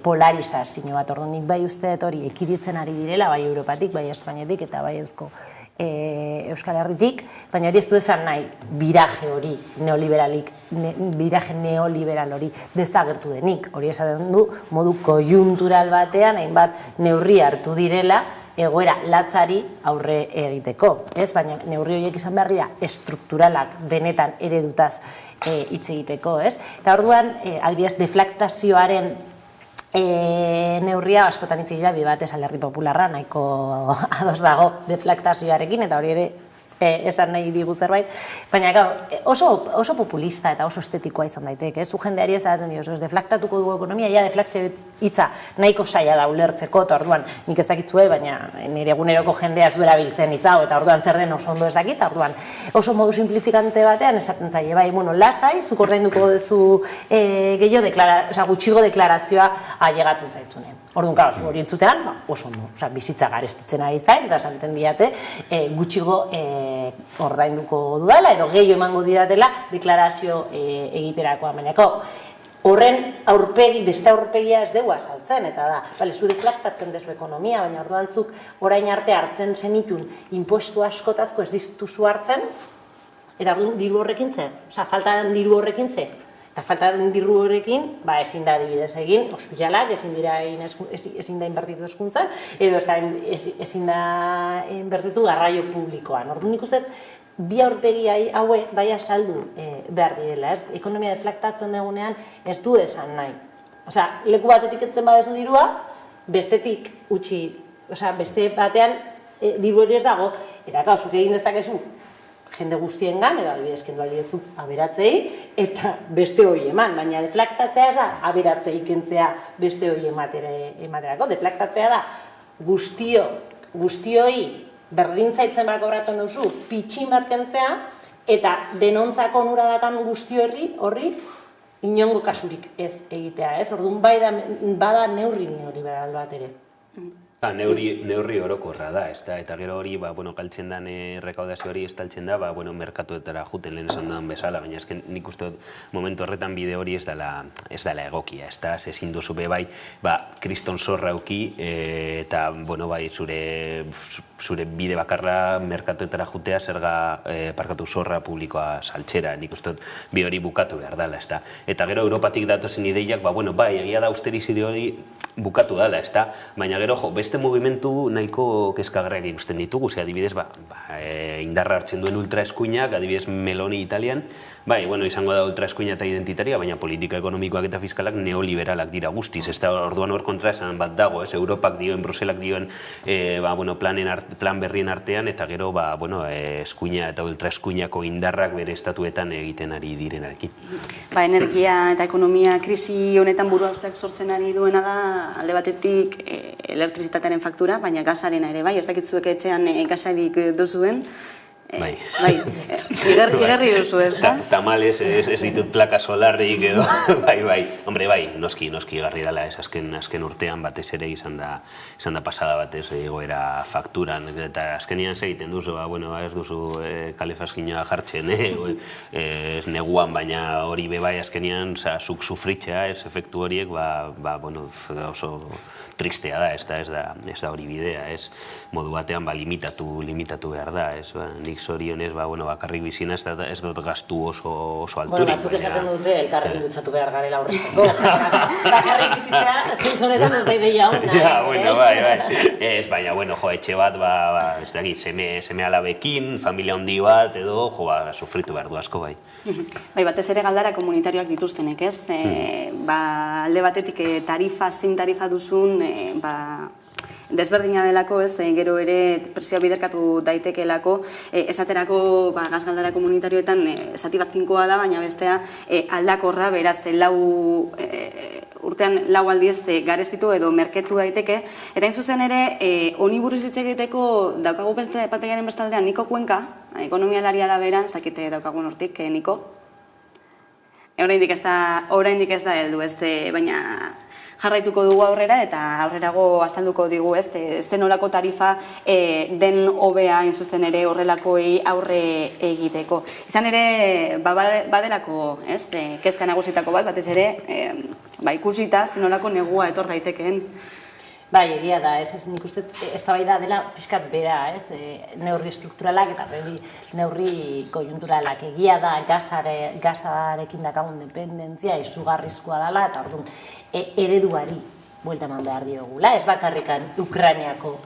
polarizazio bat, orduan nik bai uste dut hori ekiditzen ari direla, bai Europatik, bai Espainetik, eta bai Euskal Herritik, baina hori ez du ezan nahi biraje hori neoliberal hori dezagertu denik. Hori esaten du modu konjuntural batean hainbat neurri hartu direla egoera latzari aurre egiteko. Baina neurri horiek izan behar dira estrukturalak benetan eredutaz hitz egiteko. Eta orduan, adibidez, deflaktazioaren neurria askotan hitz egitea batez Alderdi Popularra nahiko ados dago deflaktazioarekin, eta hori ere esan nahi digu zerbait, baina oso populista eta oso estetikoa izan daiteke, zu jendeari ez daten dioz, deflaktatuko dugu ekonomia, deflakzio hitza nahiko saia da ulertzeko, eta orduan nik ez dakitzue, baina nire eguneroko jendea ez duera biltzen hitza, eta orduan zer den oso ondo ez dakit, orduan oso modu simplifikante batean esaten zaie, bai, lasai, zuk ordainduko duzu gutxigo deklarazioa ailegatzen zaizunen. Orduan, zu hori entzutean, oso ondo, bizitza garestitzen ari zain, eta esaten diate gutxigo ordainduko dudala, edo gehiago emango didatela deklarazio egiterakoa. Baina, horren beste aurpegia ez dugu azaltzen, eta da, zu deflaktatzen dezu ekonomia, baina orduan zuk orain arte hartzen zenitun impuestu askotazko ez dituzu hartzen, eta diru horrekin ze, faltan diru horrekin ze. Eta faltan diru horrekin, ezin da adibidez egin, ospitalak, ezin da inbertitu hezkuntzan, edo ezin da inbertitu garraio publikoan. Orduan nik uste, bi aurpegi hauek bai azaldu behar direla, ekonomia deflaktatzen dugunean ez du esan nahi. Leku batetik etzen badezu dirua, bestetik utzi, beste batean diru hori ez dago, eta zuk egin dezakezu, jende guztiengan, edo adibidez kendu aldiezu aberatzei, eta beste hori eman, baina deflaktatzea da aberatzei kentzea beste hori ematerako. Deflaktatzea da guztioi berdintzaitzen bat kobratzen duzu, pitxin bat kentzea, eta denontzako onura dakan guzti horri inongo kasurik ez egitea. Orduan bada neurri neoliberal bat ere. Neurri orokorra da, eta gero hori, galtzen den rekaudazio hori estaltzen da, merkatuetara juten lehen esan dudan bezala, baina nik uste momentu horretan bide hori ez dela egokia, ezin duzu bai, kriston zorra auki, eta, zure bide bakarra merkatuetara jutea zerga parkatu zorra publikoa saltzera, nik uste bide hori bukatu behar dela, eta gero Europatik datozen ideiak, egia da austerizide hori bukatu dela, baina gero, beste movimentu nahiko kezkagarriak ikusten ditugu, adibidez, indarra hartzen duen ultraeskuinak, adibidez Meloni Italian, izango da ultraeskuina eta identitaria, baina politika ekonomikoak eta fiskalak neoliberalak dira guztiz, orduan hor kontra esan bat dago, Europak dioen, Bruselak dioen plan berrien artean, eta gero eskuina eta ultraeskuinako indarrak bere estatuetan egiten ari direnarekin. Energia eta ekonomia krisi honetan buruhausteak sortzen ari duena da, alde batetik elektrizitatearen faktura, baina gasarena ere, ez dakitzuek etxean gasarik duzuen, igarri duzu, ez da? Tamales, ez ditut plaka solarrik edo, noski igarri dela, ez azken urtean batez ere izan da pasada batez egoera fakturan, eta azkenian egiten duzu, ez duzu kalefazkinoa jartzen, ez neguan, baina hori bebai azkenian zuk sufritzea, ez efektu horiek, oso tristea da, ez da hori bidea, ez modu batean limitatu behar da, nik zorionez, bakarrik bizina ez dut gastu oso alturik. Batzuk esaten dute, elkarrekin dutxatu behar garela horrezteko. Bakarrik bizitzea, zentzonetan ez da ideia hona. Ez, baina, etxe bat, ez dakit, seme alabekin, familia handi bat, edo, sufritu behar du asko, bai. Batez ere galdara komunitarioak dituztenek, ez? Alde batetik zein tarifa duzun, desberdina delako, gero ere presioa biderkatu daitekelako, esaterako gazgaldara komunitarioetan zati bat finkoa da, baina bestea aldakorra, beraz, urtean lau aldiz garestitu edo merketu daiteke, eta zuzen ere, honi buruz hitz egiteko daukagu beste pategiaren bestaldean Niko Kuenka, ekonomialaria da bera, ez dakite daukagun hortik, Niko? Oraindik ez da heldu, baina jarraituko dugu aurrera eta aurrerago azalduko digu zenolako tarifa den hobea zuzen ere horrelakoei aurre egiteko. Izan ere, badelako kezka nagusitako batez ere, ikusita zenolako negua etor daitekeen. Egia da, nik uste eztabaida dela pixkat bera, neurri estrukturalak eta neurri konjunturalak. Egia da gazarekin dakagun dependentzia izugarrizkoa dela, eta orduan ereduari buelta eman behar diogula. Ez bakarrikan Ukrainiako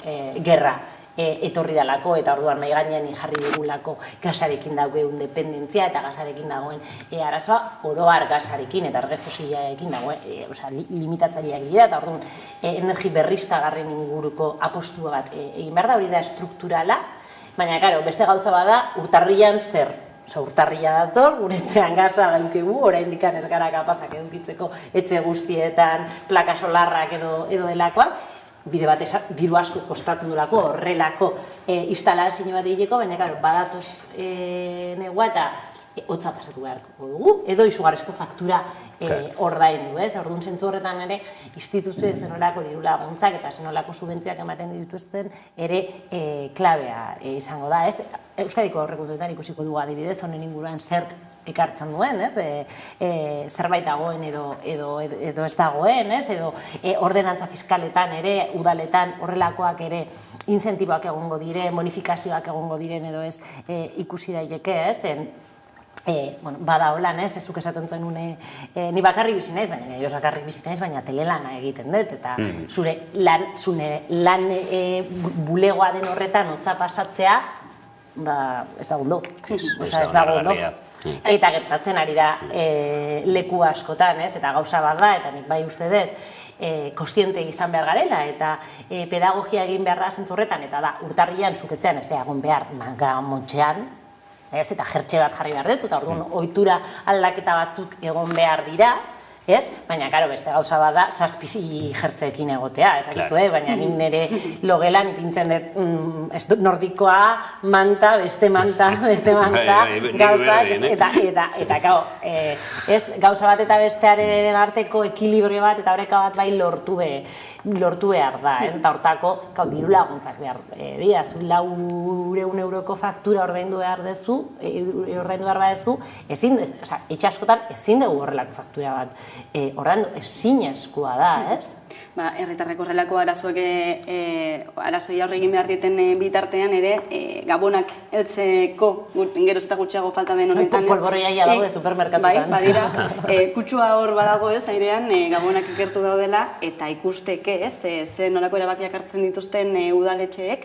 gerra etorri dalako, eta orduan nahi gainean jarri digulako gazarekin dagoen dependentzia eta gazarekin dagoen arazoa, oroar gazarekin eta errefusiarekin dagoen limitatzaileak dira, eta orduan energi berriztagarrien inguruko apostua bat egin behar da, hori da estrukturala, baina, beste gauza bada, urtarrian zer? Urtarria dator, gure etxean gaza daukegu, oraindik ez gara kapazak edukitzeko etxe guztietan plaka solarrak edo delakoak, bide batez, diru asko kostatu durako, horrelako instalazio bat egiteko, baina badatoz negua eta hotza pasatu beharko dugu, edo izugarrizko faktura ordaindu, orduan zentzu horretan ere instituzioek zenolako diru laguntzak eta zenolako subentziak ematen dituzten ere klabea izango da, Euskadiko aurrekontuetan ikusiko dugu adibidez, honen inguruan zer ekartzen duen, zerbait dagoen edo ez dagoen, edo ordenantza fiskaletan ere, udaletan horrelakoak ere incentiboak egongo diren, bonifikazioak egongo diren edo ez ikusi daiteke, bada holan, ez zuk esaten zenune ni bakarrik bizi naiz, baina telelana egiten dut, eta zure lan bulegoa den horretan hotza pasatzea, ez dago ondo. Ez dago ondo. Eta gertatzen ari da leku askotan, eta gauza bat da, eta nik bai uste dut, kostiente izan behar garela, eta pedagogia egin behar da zentzu horretan, eta da, urtarrian zuketzean ez egon behar manga montxean, eta jertxe bat jarri behar dut, eta orduan ohitura aldaketa batzuk egon behar dira, ez? Baina, karo, beste gauza bada, 7 jertzeekin egotea, ezakitzue, baina nik nire logelan ipintzen dut nordikoa, manta, beste gauzak, eta gauza bat eta bestearen arteko ekilibrio bat eta oreka bat bai lortu behar da, ez? Eta hortako, diru laguntzak behar dira, 400 euroko faktura ordaindu behar badezu, etxe askotan ezin dugu horrelako faktura bat ordaindu, ezinezkoa da, ez? Herritarrek horrelako arazoei aurre egin behar dieten bitartean ere, gabonak heltzeko, geroz eta gutxiago falta den honetan. Polboroia daude supermerkatutan. Bai, badira, kutsua hor badago ez, airean, gabonak ikertu daudela, eta ikusteke ez, ze nolako erabakiak hartzen dituzten udaletxeek,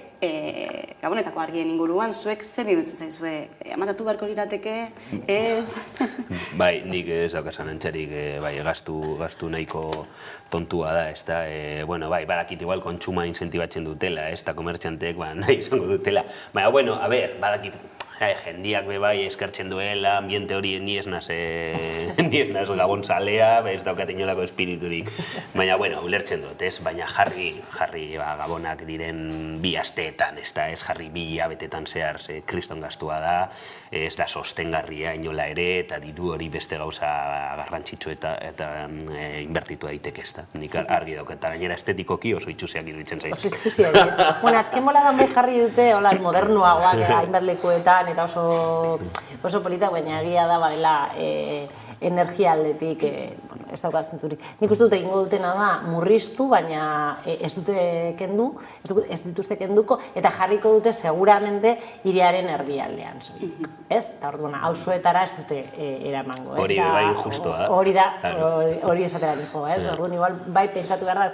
gabonetako argien inguruan, zuek zer iruditzen zaizue, amatatu beharko lirateke, ez? Bai, nik ez daukasan antxarik, gastu nahiko tontua da, ez da, bai, badakit igual kontsuma incentibatzen dutela, ez da, komertxanteek nahi izango dutela. Baina, bueno, badakit, jendiak bai eskertzen duela, ambiente hori ni ez naz gabon zalea, ez daukat inolako espiriturik. Baina, ulertzen dut, ez? Baina jarri gabonak diren 2 asteetan, ez da, ez jarri 2 hilabetetan zehar, kriston gastua da, ez da sostengarria inola ere, eta diru hori beste gauza garrantzitsu eta inbertitu daiteke, ez da. Nik argi daukat, eta gainera estetikoki oso itxuseak iruditzen zaiz. Oso itxuseak. Azken boladan bai jarri dute, modernoagoak hainbat lekuetan, eta oso polita, baina egia da badela energia aldetik ez daukat zentzurik. Nik uste dut egingo dutena da murriztu, baina ez dituzte kenduko, eta jarriko dute seguramente hiriaren erdialdean. Ez? Eta orduan, auzoetara ez dute eramango. Hori bai justoa. Hori esatera niko, ez? Orduan, igual bai pentsatu behar da,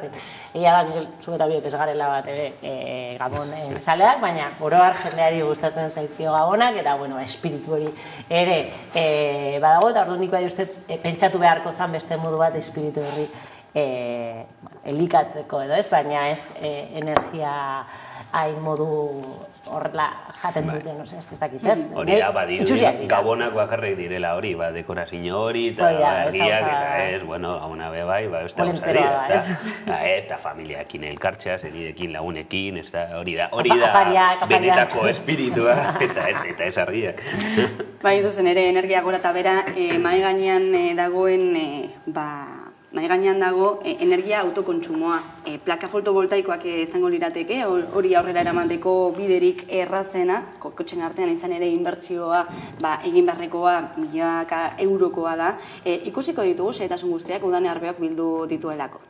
egia da, Miguel, zu eta biok ez garela bat ere gabon zaleak, baina oroar jendeari gustatzen zaizkio gabonak, eta espiritu hori ere badago, eta orduan nik bai uste pentsatu beharko zan beste modu bat espiritu hori elikatzeko edo ez, baina ez energia hain modu horrela jaten duten, ez dakit, ez? Hori da, badiru, gabonak bakarrik direla hori, dekorazio hori, eta erdiak, ez, gabona bai, ez da gauza ez da familiakin elkartxa, zenidekin lagunekin, hori da benetako espiritua, eta ez argiak. Bai, zuzen ere, energia gora eta bera, mahai gainean dagoen, nahi gainean dago energia autokontsumoa. Plaka fotovoltaikoak izango lirateke, hori aurrera eramateko biderik errazena, kotxen artean izan ere inbertsioa egin beharrekoa milaka eurokoa da. Ikusiko ditugu, xehetasun guztiak Udane Arbeok bildu dituelako.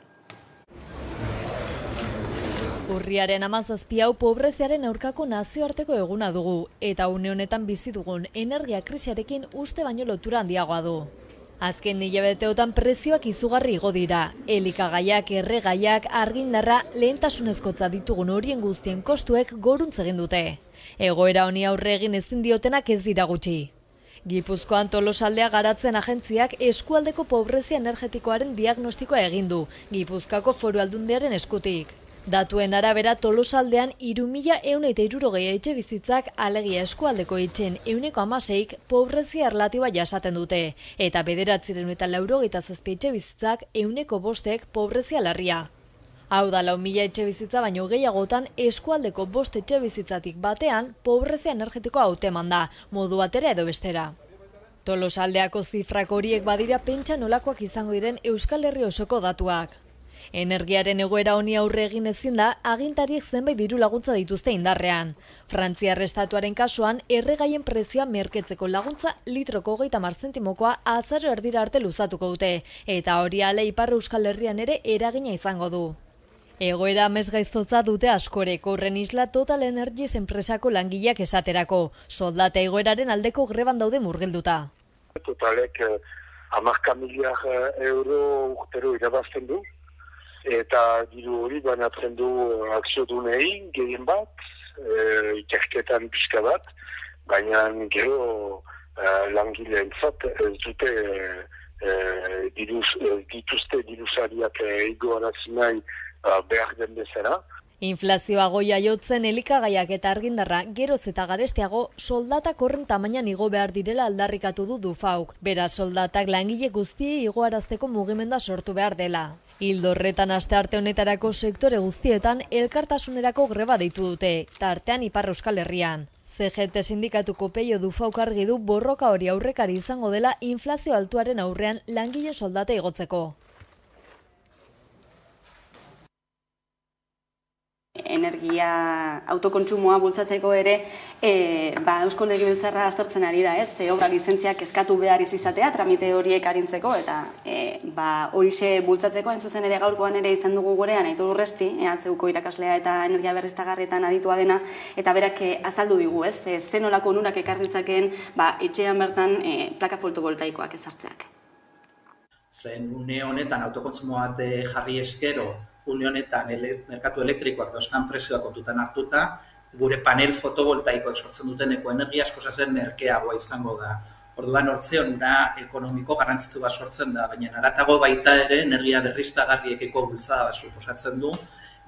Urriaren 17 hau pobreziaren aurkako nazioarteko eguna dugu, eta une honetan bizi dugun energia krisiarekin uste baino lotura handiagoa du. Azken hilabeteotan prezioak izugarri igo dira, elikagaiak, erregaiak, argindarra lehentasunezkotza ditugun horien guztien kostuek goruntz egin dute. Egoera honi aurre egin ezin diotenak ez dira gutxi. Gipuzkoan Tolosaldea garatzen agentziak eskualdeko pobrezia energetikoaren diagnostikoa egin du, Gipuzkoako Foru Aldundiaren eskutik. Datuen arabera Tolosaldean 3.160 etxe bizitzak alegia eskualdeko etxen 16%ik pobrezia erlatiba jasaten dute, eta 987 etxe bizitzak 5%ek pobrezia larria. Hau da 4.000 etxe bizitza baino gehiagotan eskualdeko 5 etxe bizitzatik batean pobrezia energetikoa hauteman da, modu batera edo bestera. Tolosaldeako zifrak horiek badira pentsa nolakoak izango diren Euskal Herri osoko datuak. Energiaren egoera honi aurre egin ezin da, agintariek zenbait diru laguntza dituzte indarrean. Frantziar estatuaren kasuan, erregaien prezioa merketzeko laguntza litroko 30 zentimokoa azaro erdira arte luzatuko dute, eta hori ale Ipar Euskal Herrian ere eragina izango du. Egoera amesgaiztotza dute askorek, horren isla Total Energies enpresako langileak esaterako, soldata egoeraren aldeko greban daude murgilduta. Totalek 10 miliar euro urtero irabazten du, eta diru hori banatzen du akziodunei gehien bat, ikerketan pixka bat, baina gero langileentzat ez dute dituzte diruzariak igoarazi nahi behar den bezala. Inflazioa goia jotzen elikagaiak eta argindarra geroz eta garestiago soldatak horren tamainan igo behar direla aldarrikatu du Dufauk. Beraz soldatak langile guztiei igoarazteko mugimendua sortu behar dela. Ildo horretan astearte honetarako sektore guztietan elkartasunerako greba deitu dute, tartean Ipar Euskal Herrian. CGT sindikatuko Peio Dufauk argi du borroka hori aurrekari izango dela inflazio altuaren aurrean langile soldata igotzeko. Energia autokontsumoa bultzatzeko ere Eusko Legebiltzarra aztertzen ari da, obra lizentziak eskatu behar izatea tramite horiek arintzeko eta horixe bultzatzeko hain zuzen ere gaurkoan ere izan dugu gurean Aitor Urresti, EHUko irakaslea eta energia berriztagarrietan aditua dena eta berak azaldu digu, zenolako onurak ekar ditzakeen etxean bertan plaka fotovoltaikoak ezartzeak. Zen une honetan autokontsumo bat jarri eskero une honetan merkatu elektrikoak dauzkan prezioak kontutan hartuta, gure panel fotovoltaikoak sortzen duteneko energia asko zen merkeagoa izango da. Orduan hortze onura ekonomiko garrantzitsu bat sortzen da, baina haratago baita ere energia berriztagarriekiko bultzada bat suposatzen du,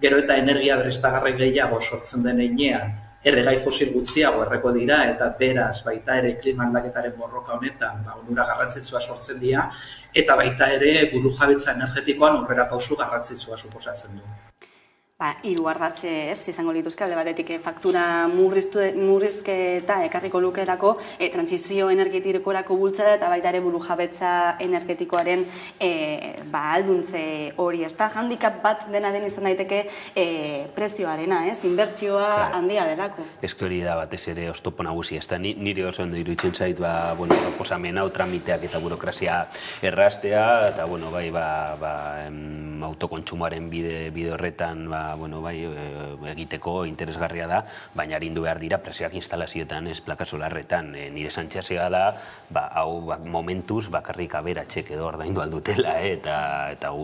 gero eta energia berriztagarri gehiago sortzen den heinean, erregai fosil gutxiago erreko dira eta beraz baita ere klima aldaketaren borroka honetan onura garrantzitsua sortzen dira eta baita ere burujabetza energetikoan aurrerapauso garrantzitsua suposatzen du. Hiru ardatze izango lituzke alde batetik faktura murrizketa ekarriko lukeelako trantsizio energetikorako bultzada eta baita ere burujabetza energetikoaren alduntze hori. Handicap bat dena den izan daiteke prezioarena, inbertsioa handia delako. Eske hori da batez ere oztopo nagusia, nire oso ondo iruditzen zait proposamen hau tramiteak eta burokrazia erraztea eta autokontsumoaren bide horretan egiteko interesgarria da, baina arindu behar dira prezioak instalazioetan, ez plaka solarretan. Nire santxasea da, hau momentuz bakarrik aberatxek edo ordaindu aldutela, eta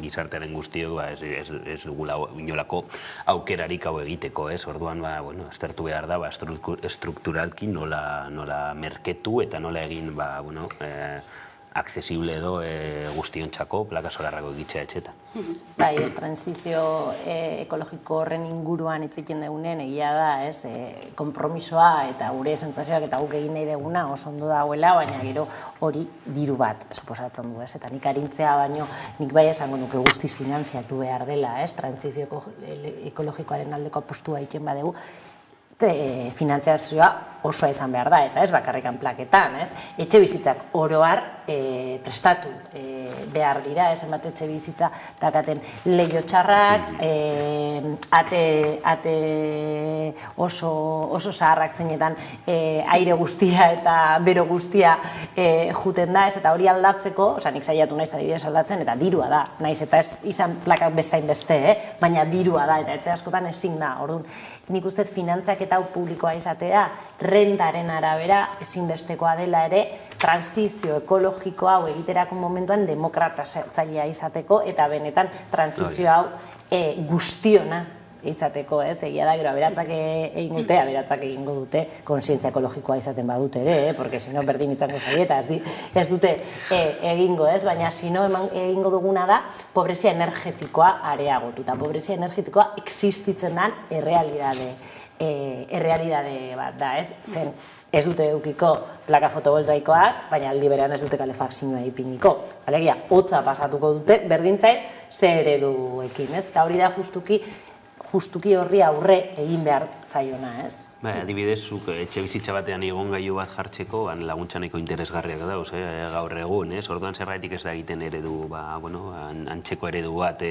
gizartearen guztio ez dugula inolako aukerarik hau egiteko, ez? Orduan, aztertu behar da, estrukturalki nola merketu eta nola egin, accesible edo guztiontzako plaka solarrako egitzea etxetan. Ez transizio ekologiko horren inguruan itziten dugunen egia da, konpromisoa eta gure sentsazioak eta guk egin nahi duguna oso ondo dagoela, baina gero hori diru bat suposatzen du, eta nik arintzea baino nik bai esango nuke guztiz finanziatu behar dela, transizio ekologikoaren aldeko apostua egiten badegu, finantziazioa osoa izan behar da, eta ez bakarrikan plaketan, etxe bizitzak oroar prestatu behar dira, zenbat etxe bizitza dakaten leiho txarrak, ate oso zaharrak zeinetan aire guztia eta bero guztia juten da, eta hori aldatzeko, nik saiatu naiz adibidez aldatzen, eta dirua da, naiz eta ez izan plakak bezain beste, baina dirua da, eta etxe askotan ezin da, orduan, nik ustez finantzak eta publikoa izatea, rentaren arabera ezinbestekoa dela ere, transizio ekologiko hau egiterako momentuan demokratzailea izateko eta benetan transizio hau guztiona izateko, egia da, gero aberatzak egingo dute, konsientzia ekologikoa izaten badute ere, porque si no berdin izango zaieta, ez dute egingo, baina si no egingo duguna da, pobrezia energetikoa areagotu, eta pobrezia energetikoa existitzen den errealidade bat da, zen ez dute edukiko plaka fotovoltaikoak, baina aldi berean ez dute kalefakzioa ipiniko. Alegia, hotza pasatuko dute, berdintzait, ze ereduekin, eta hori da justuki horri aurre egin behar zaiona, ez? Adibidez, etxe bizitza batean egon gailu bat jartzeko, laguntza nahiko interesgarriak dauz, gaur egun, orduan zergatik ez da egiten eredu, antzeko eredu bat,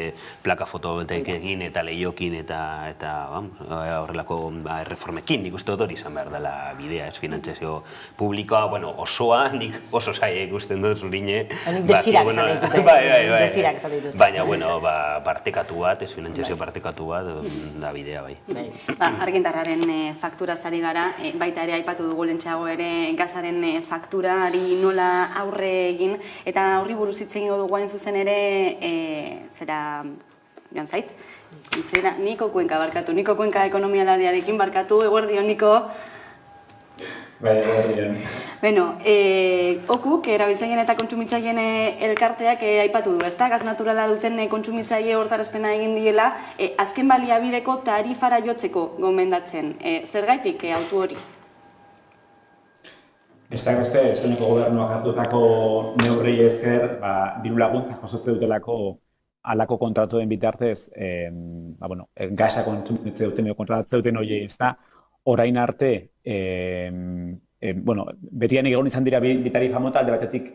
plaka fotovoltaik egin eta lehiokin eta horrelako erreformekin, nik uste dut hori izan behar dela bidea, ez finantzazio publikoa, osoa, nik oso zaila ikusten dut zurine. Nik desirak esan ditut. Baina, partekatu bat, ez finantzazio partekatu bat, da bidea bai. Argindarraren fakturaz ari gara, baita ere aipatu dugu lentsago ere gazaren fakturari nola aurre egin, eta horri buruz hitz egingo dugu hain zuzen ere, joan zait, Niko Kuenka ekonomialariarekin barkatu, eguerdion Niko. Beno, okuk, erabiltzaileen eta kontsumitzaileen elkarteak aipatu du, ezta? Gaz naturala duten kontsumitzaile hortarazpena egin diela, azken baliabideko tarifara jotzeko gomendatzen. Zergaitik autu hori? Besteak beste, Espainiako gobernuak hartutako neurri esker, diru laguntzak jasotzen dutelako halako kontratuen bitartez, gasa kontsumitzen duten edo kontratatzen duten hori, ezta? Orain arte, betianik egon izan dira bi tarifa mota, alde batetik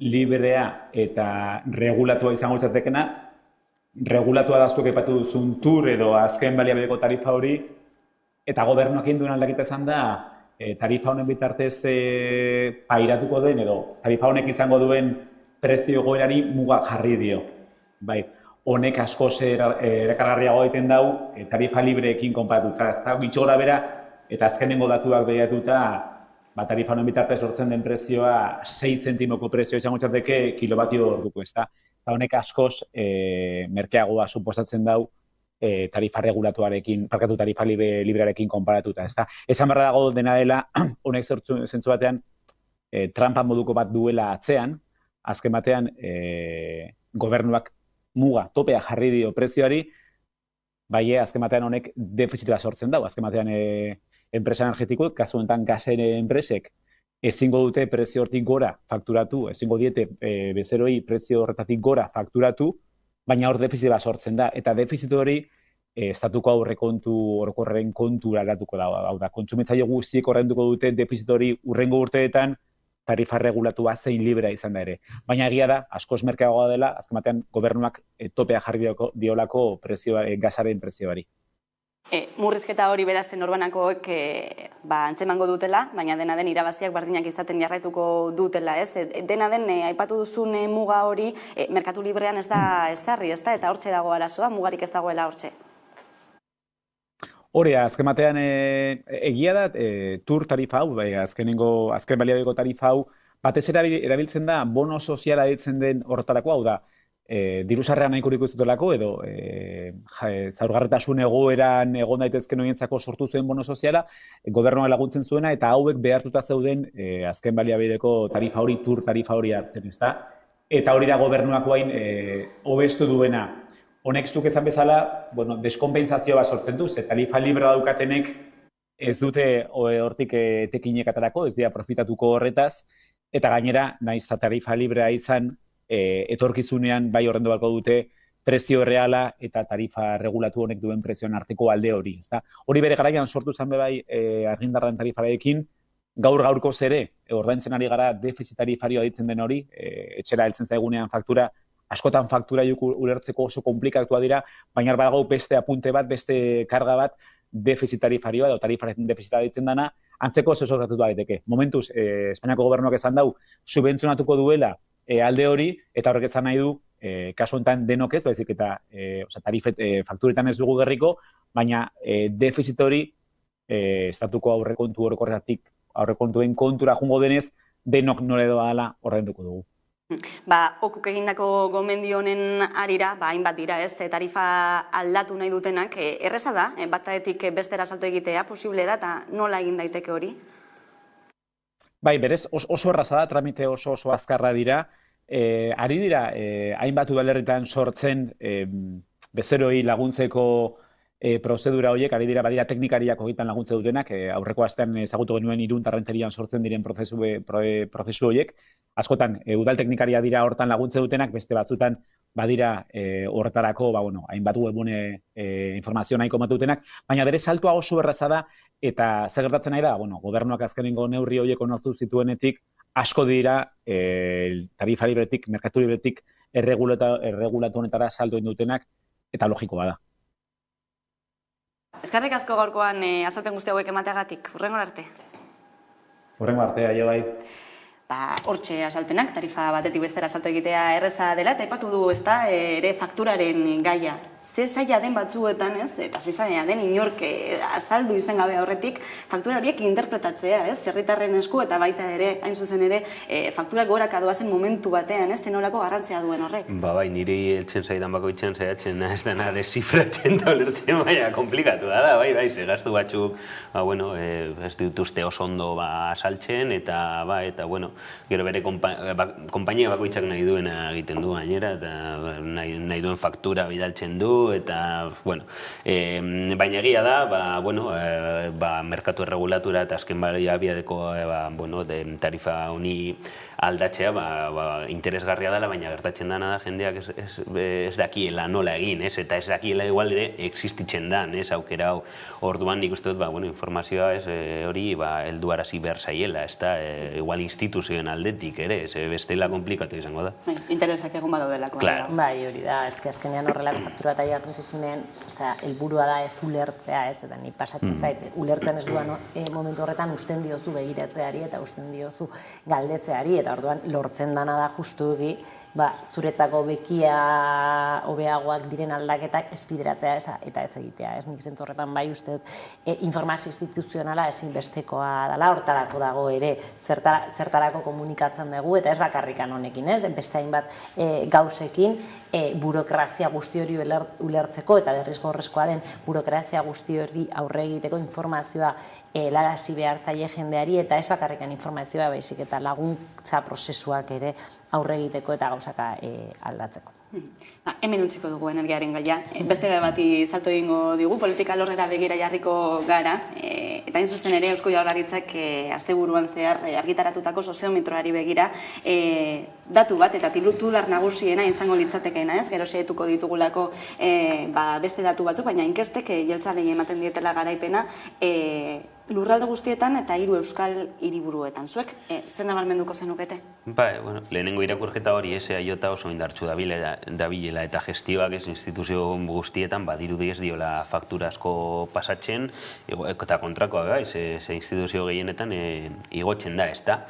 librea eta regulatua izango litzatekeena. Regulatua da zuek aipatu duzun tur edo azken baliabideko tarifa hori, eta gobernuak egin duen aldaketa izan da, tarifa honen bitartez pairatuko den edo tarifa honek izango duen prezio egoerari muga jarri dio. Bai, honek askoz erakargarriago egiten dau tarifa libreekin konparatuta. Ez da, gitxo gora bera, eta azkenengo datuak begiratuta, tarifa honen bitartez sortzen den prezioa 6 zentimoko prezioa izango txateke kilobatio orduko, ez da. Honek askoz merkeagoa suposatzen dau tarifa regulatuarekin, tarifa librearekin konparatuta, ez da. Esan barra dago dena dela, honek zentzu batean, trampa moduko bat duela atzean, azken batean gobernuak muga, topea jarri dio prezioari, bai, azken batean honek defizitoa sortzen dau, azken batean enpresa energetikoek, kasu honetan gasen enpresek, ezingo dute prezio hortik gora fakturatu, ezingo diete bezeroi prezio horretatik gora fakturatu, baina hor defizit bat sortzen da, eta defizit hori estatuko aurrekontu orokorraren kontura aldatuko da, hau da, kontsumitzaile guztiek ordainduko dute defizit hori hurrengo urteetan tarifa regulatua zein librea izan da ere. Baina egia da, askoz merkeagoa dela, azken batean gobernuak topea jarri diolako gasaren prezioari. Murrizketa hori berazten norbanakoek antzemango dutela, baina dena den irabaziak bardinak izaten jarraituko dutela, ez? Dena den, aipatu duzun muga hori, merkatu librean ez da ezarri, ez da? Eta hortxe dago arazoa, mugarik ez dagoela hortxe. Hori, azken batean egia da, tur tarifa hau, azken baliabideko tarifa hau, batez erabiltzen da, bono soziala ditzen den horretarako, hau da, dirusarrean nahiko ikustutelako edo zaurgarritasun egoeran egon daitezken horientzako sortu zuen bono soziala, gobernuak laguntzen zuena eta hauek behartuta zeuden azken baliabideko tarifa hori, tur tarifa hori hartzen, ezta? Eta hori da gobernuak guain hobestu duena. Honek zuk esan bezala, deskonpensazio bat sortzen du, ze tarifa libra daukatenek ez dute hortik tekinek atarako, ez dira profitatuko horretaz, eta gainera, naiz tarifa librea izan, etorkizunean bai ordaindu beharko dute prezio erreala eta tarifa regulatu honek duen prezioen arteko alde hori, ezta? Hori bere garaian sortu zen bai argindarraren tarifarekin, gaurkoz ere ordaintzen ari gara defizit tarifarioa ditzen den hori, etxera heltzen zaigunean faktura, askotan faktura ulertzeko oso konplikatua dira, baina badago beste apunte bat, beste karga bat defizit tarifarioa edo tarifaren defizita ditzen dana, antzeko oso sortu daiteke. Momentuz, Espainiako gobernuak esan dau, subentzionatuko duela alde hori, eta horrek esan nahi du, kasu honetan denok ez, baizik eta fakturetan ez dugu gerriko, baina defizit hori estatuko aurrekontu orokorretik, aurrekontuen kontura jungo denez, denok nore doala ordainduko dugu. Okuk egindako gomendio honen arira, hainbat dira ez, tarifa aldatu nahi dutenak, erreza da, bataetik bestera salto egitea, posible da, eta nola egin daiteke hori? Bai, berez, oso erraza da, tramite oso azkarra dira. Ari dira, hainbat udalerritan sortzen bezeroi laguntzeko prozedura horiek, ari dira, badira teknikariak hogetan laguntze dutenak, aurreko astean ezagutu genuen Irun Tarrenterian sortzen diren prozesu horiek. Askotan, udal teknikaria dira hortan laguntze dutenak, beste batzutan badira horretarako, hainbat webune informazio nahiko ematu dutenak, baina bere saltua oso erraza da, eta zer gertatzen nahi da, gobernuak azkenengo neurri horiek onartu zituenetik, asko dira tarifa libretik, merkatu libretik erregulatu honetara salto dutenak, eta logikoa da. Eskerrik asko gaurkoan azalpen guzti hauek emateagatik, hurrengo arte. Hurrengo arte, aio bai. Hortxe azalpenak, tarifa batetik bestera salto egitea erreza dela, eta aipatu du, ezta, ere fakturaren gaia. ze zaila den batzuetan, ez? Eta ze zaila den inork azaldu izan gabe horretik, faktura horiek interpretatzea, ez? Herritarren esku eta baita ere, hain zuzen ere, fakturak goraka doazen momentu batean, ez? Zenolako garrantzia duen horrek. Bai, niri eltzen zaidan bakoitzen zaiatzen ez dena desifratzen da ulertzen, baina komplikatu da, bai, ze gaztu batzuk, ez dituzte oso ondo asaltzen, eta, bueno, gero bere konpainia bakoitzak nahi duena egiten du gainera, eta nahi duen faktura bidaltzen du, eta, bueno, baina egia da, merkatu erregulatura eta azken baliabiadeko tarifa honi aldatzea interesgarria dela, baina gertatzen dana da jendeak ez dakiela nola egin, eta ez dakiela igual ere existitzen dan, aukera hau. Orduan nik uste dut, informazioa hori helduarazi behar zaiela, ez da, igual instituzioen aldetik ere, bestela komplikatu izango da. Interesak egon badaudelako. Bai, hori da, azkenean horrelako faktura eta jartzen zuzunean, helburua da ez ulertzea, ez, eta ni pasatzen zait, ulertzen ez duan momentu horretan usten diozu begiratzeari eta usten diozu galdetzeari, eta orduan lortzen dana da justugi, zuretzako bekia hobeagoak diren aldaketak ez bideratzea eta ez egitea. Nik zentzu horretan bai uste informazio instituzionala ezinbestekoa dela, hortarako dago ere zertarako komunikatzen dugu, eta ez bakarrikan honekin, beste hainbat gauzekin, burokrazia guzti hori ulertzeko eta derrigorrezkoa den burokrazia guzti hori aurre egiteko informazioa helarazi behartzaile jendeari, eta ez bakarrikan informazioa baizik eta laguntza prozesuak ere aurre egiteko eta gauzaka aldatzeko. Hemen utziko dugu energiaren gaia. Beste bati salto egingo digu, politika alorrera begira jarriko gara, eta hain zuzen ere Eusko Jaurlaritzak asteburuan zehar argitaratutako soziometroari begira datu bat eta titular nagusiena izango litzatekeena, ez? Gero xehetuko ditugulako beste datu batzuk, baina inkestek jeltzalei ematen dietela garaipena lurralde guztietan eta 3 euskal hiriburuetan. Zuek, zer nabarmenduko zenukete? Lehenengo irakurketa hori EAJ oso indartsu dabilela eta gestioak ez instituzio guztietan badirudi ez diola faktura asko pasatzen, eta kontrakoa ze instituzio gehienetan igotzen da, ez da.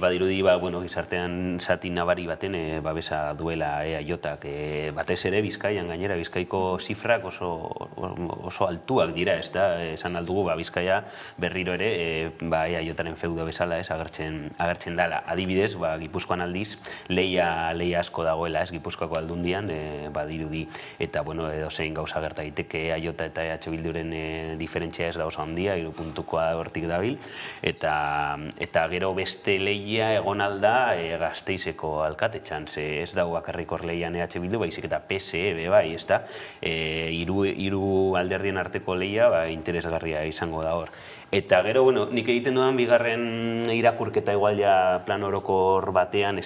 Badirudi gizartean zati nabari baten babesa duela EAJak, batez ere Bizkaian gainera, Bizkaiko zifrak oso altuak dira, ez da, esan aldugu Bizkaia berriro ere EAJaren feudo bezala agertzen dela. Adibidez, Gipuzkoan aldiz, leia asko dagoela, ez Gipuzkoako aldundian, badirudi, eta edozein gauza gerta daiteke EAJ eta EH Bilduren diferentzia ez da oso handia, 3 puntukoa hortik dabil, eta gero beste leia egon alda Gasteizeko alkatetxan, ez dago bakarrik hor leian EH Bildu, baizik eta PSE bai, ez da, 3 alderdien arteko leia interesgarria izango da hor. Eta gero, nik egiten dudan bigarren irakurketa igual ja plan orokor batean,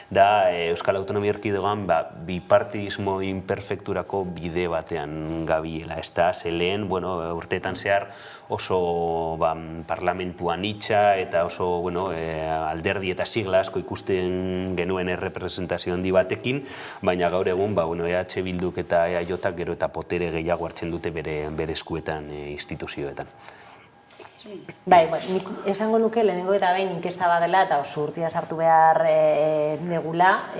da Euskal Autonomia Erkidegoan bipartidismo imperfekturako bide batean gabiela, ze lehen, urteetan zehar oso parlamentuan itxa eta oso alderdi eta sigla asko ikusten genuen errepresentazio handi batekin, baina gaur egun EH Bilduk eta EAJak gero eta potere gehiago hartzen dute bere eskuetan instituzioetan. Bai, nik esango nuke lehenengo eta behin inkesta bat dela eta oso urtia sartu behar negula,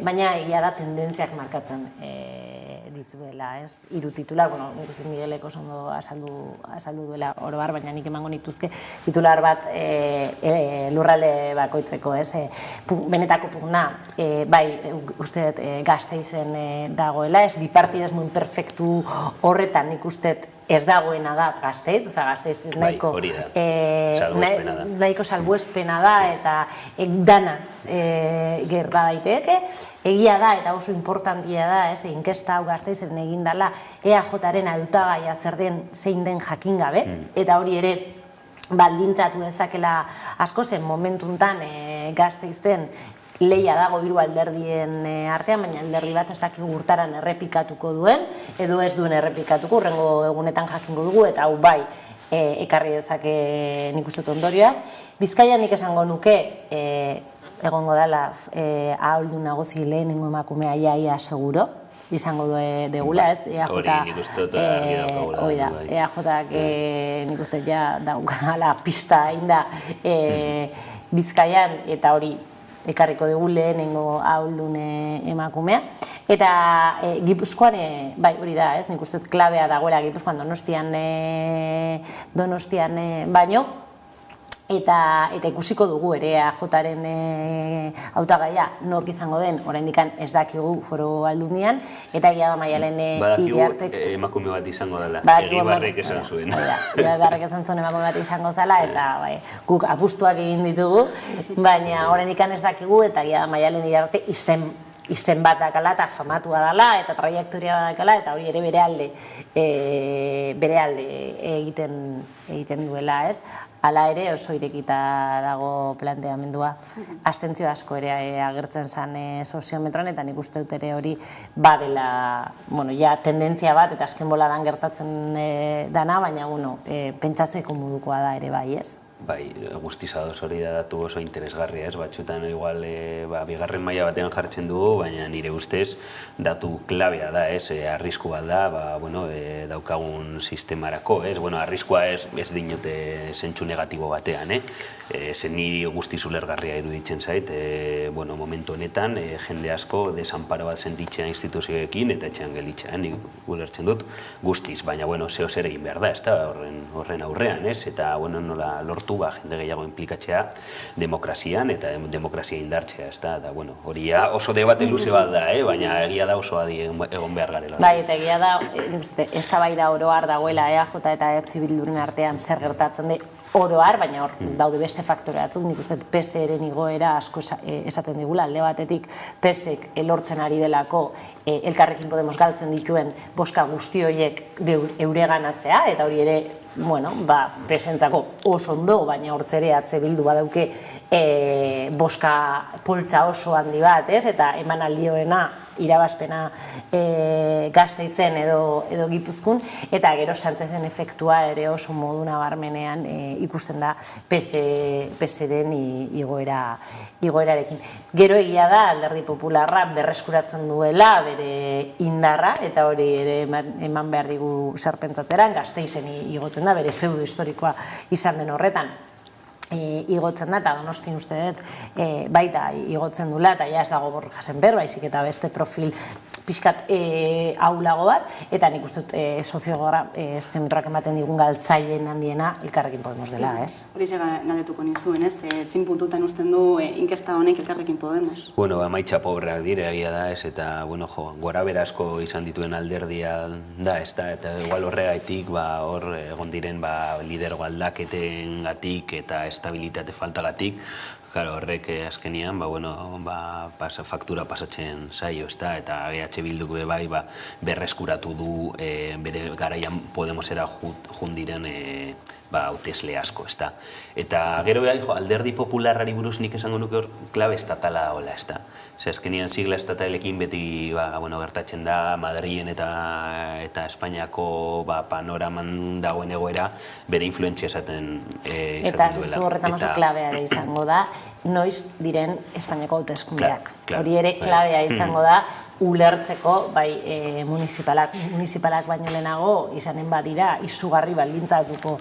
baina egia da tendentziak markatzen dituela, ez? 3 titular, nik uste Miguelek oso ondo azaldu duela orobar, baina nik emango nituzke titular bat lurralde bakoitzeko, ez? Benetako pugna, bai, uste Gasteizen dagoela, ez? Bipartidismo imperfektu horretan nik uste ez dagoena da Gasteiz, Gasteiz nahiko salbuespena da eta dana gerta daiteke. Egia da eta oso importantia da, inkesta hau Gasteizen egin dela EAJaren hautagaia zein den jakin gabe, eta hori ere baldintzatu dezakela asko zen momentuntan Gasteizen leia dago 3 alderdien artean, baina alderdi bat ez dakigu urtaran errepikatuko duen, edo ez duen errepikatuko, hurrengo egunetan jakingo dugu, eta hau bai ekarri dezake nik uste ondorioak. Bizkaian nik esango nuke, egongo dela aholdu nagusi lehenengo emakumea iaia seguro, izango degula, ez? EAJak nik uste ja daukala pista inda Bizkaian, eta hori ekarriko dugu lehenengo ahuldun emakumea. Eta Gipuzkoan, bai, hori da, ez, nik uste dut klabea dagoela Gipuzkoan Donostian baino, eta ikusiko dugu ere AJaren hautagaia nork izango den, oraindik ez dakigu Foru Aldundian, eta egia da Maialen Iriartek. Badakigu emakume bat izango dela, Egibarrek esan zuen. Egibarrek esan zuen emakume bat izango zela, eta guk apustuak egin ditugu, baina oraindik ez dakigu, eta egia da Maialen Iriarte izen bat dakala eta famatua dela eta trajektoria dakala eta hori ere bere alde egiten duela, ez? Hala ere oso irekita dago planteamendua. Abstentzio asko ere agertzen zen soziometroan eta nik uste dut ere hori badela, ja tendentzia bat eta azken boladan gertatzen dana, baina pentsatzeko modukoa da ere bai, ez? Bai, guztiz ados hori da datu oso interesgarria, ez? Batxutan igual bigarren maila batean jartzen dugu, baina nire ustez datu klabea da, ez? Arrisku bat da, daukagun sistemarako, ez? Arriskua ez dinote zentsu negatibo batean, zen niri guztiz ulergarria iruditzen zait, momentu honetan jende asko desanparo bat sentitzea instituzioekin eta etxean gelditzea, nik ulertzen dut guztiz, baina zeo zer egin behar da, ez da, horren aurrean, ez? Eta nola lortu jende gehiago implikatzea demokrazian eta demokrazia indartzea, ez da, hori oso debate luze bat da, baina egia da oso adi egon behar garela. Bai, eta egia da, eztabaida oroar dagoela EAJ eta EH Bilduren artean zer gertatzen de oroar, baina hor daude beste faktore batzuk, nik uste PSeren igoera asko esaten digula, alde batetik PSek lortzen ari delako Elkarrekin Podemos galtzen dituen boska guzti horiek eureganatzea, eta hori ere PSentzako oso ondo, baina hortzere EH Bildu badauke boska poltsa oso handi bat, eta eman aldioena irabazpena Gasteizen edo Gipuzkoan, eta gero Sánchezen efektua ere oso modu nabarmenean ikusten da PSren igoerarekin. Gero egia da Alderdi Popularra berreskuratzen duela bere indarra, eta hori ere eman behar digu zerpentzatzeran, Gasteizen igotzen da, bere feudo historikoa izan den horretan igotzen da, eta Donostin uste dut baita igotzen dula, eta ja ez dago Borja Sémper, baizik eta beste profil pixkat ahulago bat, eta nik uste dut soziometroak ematen digun galtzaileen handiena Elkarrekin Podemos dela, ez? Hori zega galdetuko nizuen, ez? Zin puntutan usten du inkesta honek Elkarrekin Podemos? Emaitza pobreak dire, egia da, ez? Eta, gora berazko izan dituen alderdia da, ez da? Eta igual horregaitik, hor egon diren lidergo aldaketen gatik eta estabilitate faltagatik, horrek azkenian faktura pasatzen zaio, eta EH Bilduk bai berreskuratu du bere garaian Podemosera jundiren hautesle asko, ez da. Eta gero Alderdi Popularrari buruz nik esango nuke hor klabe estatala dagoela, ez da. Azkenian sigla estatalekin beti gertatzen da Madrilen eta Espainiako panoraman dagoen egoera bere influentzia esaten duela. Eta zentzu horretan oso klabea izango da, noiz diren Espainiako hauteskundeak. Hori ere klabea izango da, ulertzeko, bai municipalak baino lehenago izanen badira izugarri baldintzatuko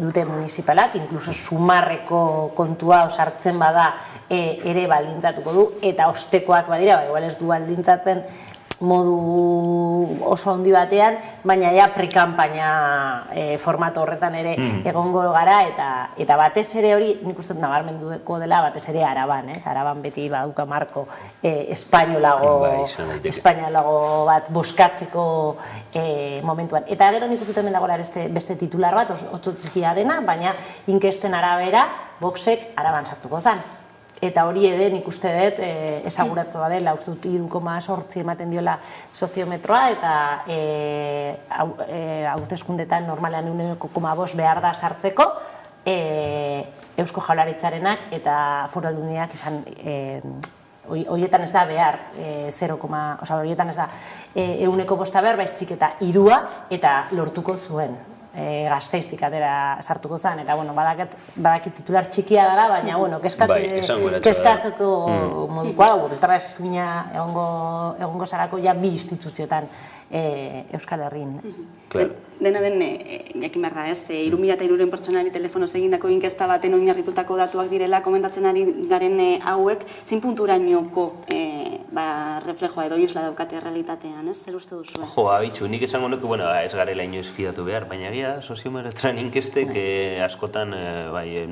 dute municipalak, inkluso sumarreko kontua osartzen bada ere baldintzatuko du, eta ostekoak badira, igual ez du baldintzatzen modu oso handi batean, baina ja pre-kampaina formato horretan ere egongo gara, eta batez ere hori, nik uste nabarmenduko dela, batez ere Araban, Araban beti baduka marko espainolago bat boskatzeko momentuan. Eta gero nik uste hemen dagoela beste titular bat, oso txikia dena, baina inkesten arabera, Voxek Araban sartuko zen. Eta hori ere nik uste dut ezaguratzo dela, uste dut 3,8 ematen diola soziometroa, eta hauteskundetan normalean 1,5 behar da sartzeko, Eusko Jaurlaritzarenak eta Foru Aldundiak izan, horietan ez da behar, horietan ez da 1,5 behar, baizik eta 3 eta lortuko zuen. Gasteiztik atera sartuko zen, eta badakit titular txikia dara, baina keskatzeko modukoa, ultra eskubina egongo zarako ja bi instituzioetan Euskal Herrin. Dena den, jakin behar da ez, 3.000 pertsonari telefonoz egindako inkesta baten oinarritutako datuak direla komentatzen ari garen hauek, zin punturainoko reflejoa edo isla daukate realitatean, ez? Zer uste duzu? Jo, abitxu, nik esango nuke, bueno, ez garela inoiz fidatu behar, baina gira soziometran inkestek askotan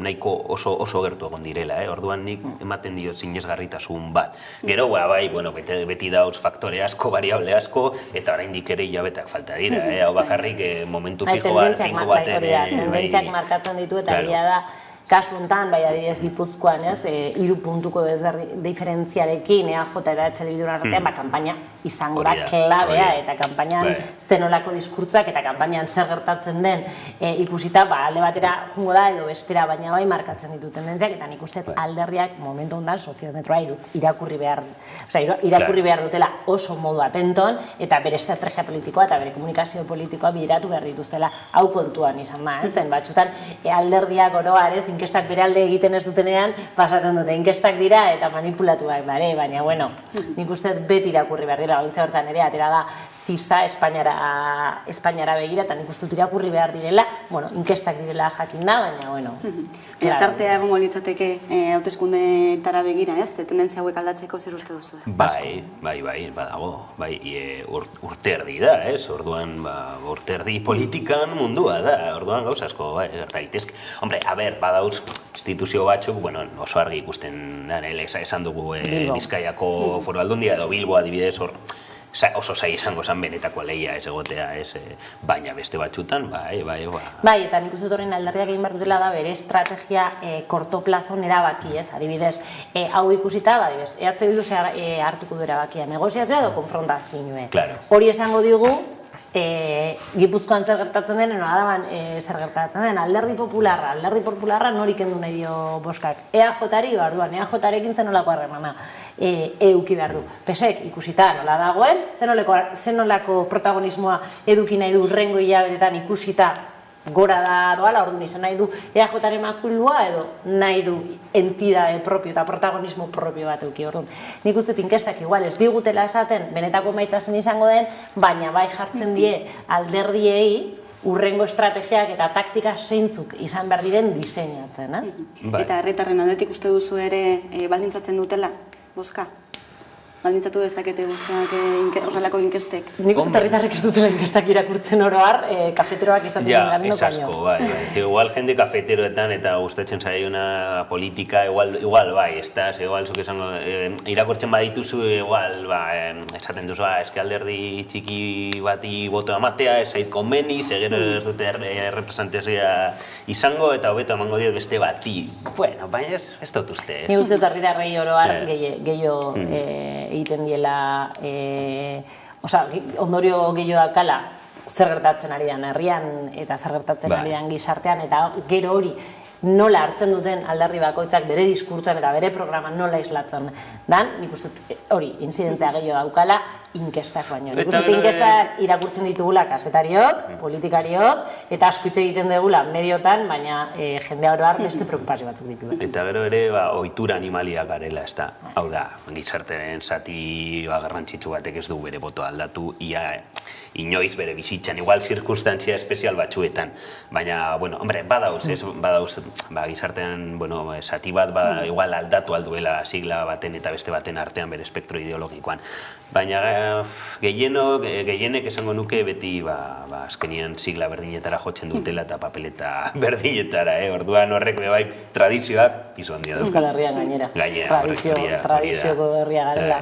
nahiko oso gertu egon direla, orduan nik ematen dio sinesgarritasun bat. Gero, bai, bueno, beti dauz faktore asko, variable asko, eta oraindik ere hilabeteak falta dira, hau bakarrik momentu fijo bat, finko baten... Tendentziak markatzen ditu eta egia da, kasu honetan, bai adibidez Gipuzkoan, 3 puntuko diferentziarekin EAJ eta EH Bildun artean, kanpaina izango da klabea eta kanpainan zenolako diskurtsoak eta kanpainan zer gertatzen den ikusita, alde batera jungo da edo bestera, baina bai markatzen ditu tendentziak eta nik uste alderdiak momentu honetan soziometroa irakurri behar dutela oso modu atenton eta bere estrategia politikoa eta bere komunikazio politikoa bideratu behar dituztela hau kontuan izan da, zen batzutan alderdiak oroarez inkestak bere alde egiten ez dutenean pasatzen dute, inkestak dira eta manipulatuak bare, baina bueno, nik uste beti irakurri behar dira, ointza hortan ere, atera da CISA Espainiara begira, eta nik uste dut irakurri behar direla, bueno, inkestak direla jakin da, baina bueno. Tartea egongo litzateke hauteskundeetara begira, ez? Tendentzia hauek aldatzeko zer uste duzu? Bai, badago, bai, urte erdi da, ez? Orduan, urte erdi politikan mundua da, orduan gauz asko, gerta daitezke. Hombre, badauz, instituzio batzuk, bueno, oso argi ikusten, esan dugu Bizkaiako Foru Aldundia edo Bilbo adibidez oso zai izango zen benetako lehia ez egotea, baina beste batzutan, bai. Bai, eta nik uste horren alderdiak egin behar dutela da bere estrategia kortoplazon erabaki, ez, adibidez, hau ikusita, adibidez, EH Bildu hartuko du erabakia, negoziatzea edo konfrontazioa. Hori esango digu, Gipuzkoan zer gertatzen den, Araban zer gertatzen den, alderdi popularra nori kendu nahi dio boskak. EAJ-ari, orduan, EAJ-arekin zenolako harremana eduki behar du. PSek ikusita nola dagoen, zenolako protagonismoa eduki nahi du hurrengo hilabetetan ikusita gora da doala, orduan izan nahi du EAJ-aren makulua edo nahi du entidade propio eta protagonismo propio bat eduki, orduan. Nik uste inkestak igual ez digutela esaten benetako maitasun izango den, baina bai jartzen die alderdiei urrengo estrategiak eta taktika zeintzuk izan behar diren diseinatzen, ez? Eta herritarren aldetik uste duzu ere baldintzatzen dutela, boska? Baldintzatu dezakete boskak horrelako inkestek? Nik uste herritarrek ez dutela inkestak irakurtzen oroar, kafeteroak izaten garen no baino. Bai. Igual jende kafeteroetan eta gustatzen zaiona politika, igual bai, estaz, igual zuk esango, irakurtzen badituzu, igual, esaten duzu, eske alderdi txiki bati boto amatea, ez zait konbeni, segero ez dute representazioa izango, eta hobeto emango diot beste bati. Bueno, baina ez dut uste. Nik uste herritarrei oroar gehiago egiten diela, ondorio gehiago dakala zer gertatzen ari den herrian eta zer gertatzen ari den gizartean, eta gero hori nola hartzen duten alderdi bakoitzak bere diskurtsoan eta bere programan nola islatzen dan, nik uste hori intzidentzia gehiago daukala inkestak baino. Nik uste inkestak irakurtzen ditugula kasetariok, politikariok, eta asko hitz egiten dugula mediotan, baina jendea oroar beste preokupazio batzuk ditu. Eta gero ere, ohitura animaliak garela, ez da. Hau da, gizarteren zati garrantzitsu batek ez du bere botoa aldatu, inoiz bere bizitzan, igual zirkunstantzia espezial batzuetan. Baina, bueno, hombre, badauz, gizartean, zati bat, igual aldatu alduela sigla baten eta beste baten artean bere espektro ideologikoan. Baina gehienek esango nuke beti azkenian sigla berdinetara jotzen dutela eta papeleta berdinetara, orduan horrek bai tradizioak izo handia da. Euskal Herrian gainera. Tradizioko herria garela.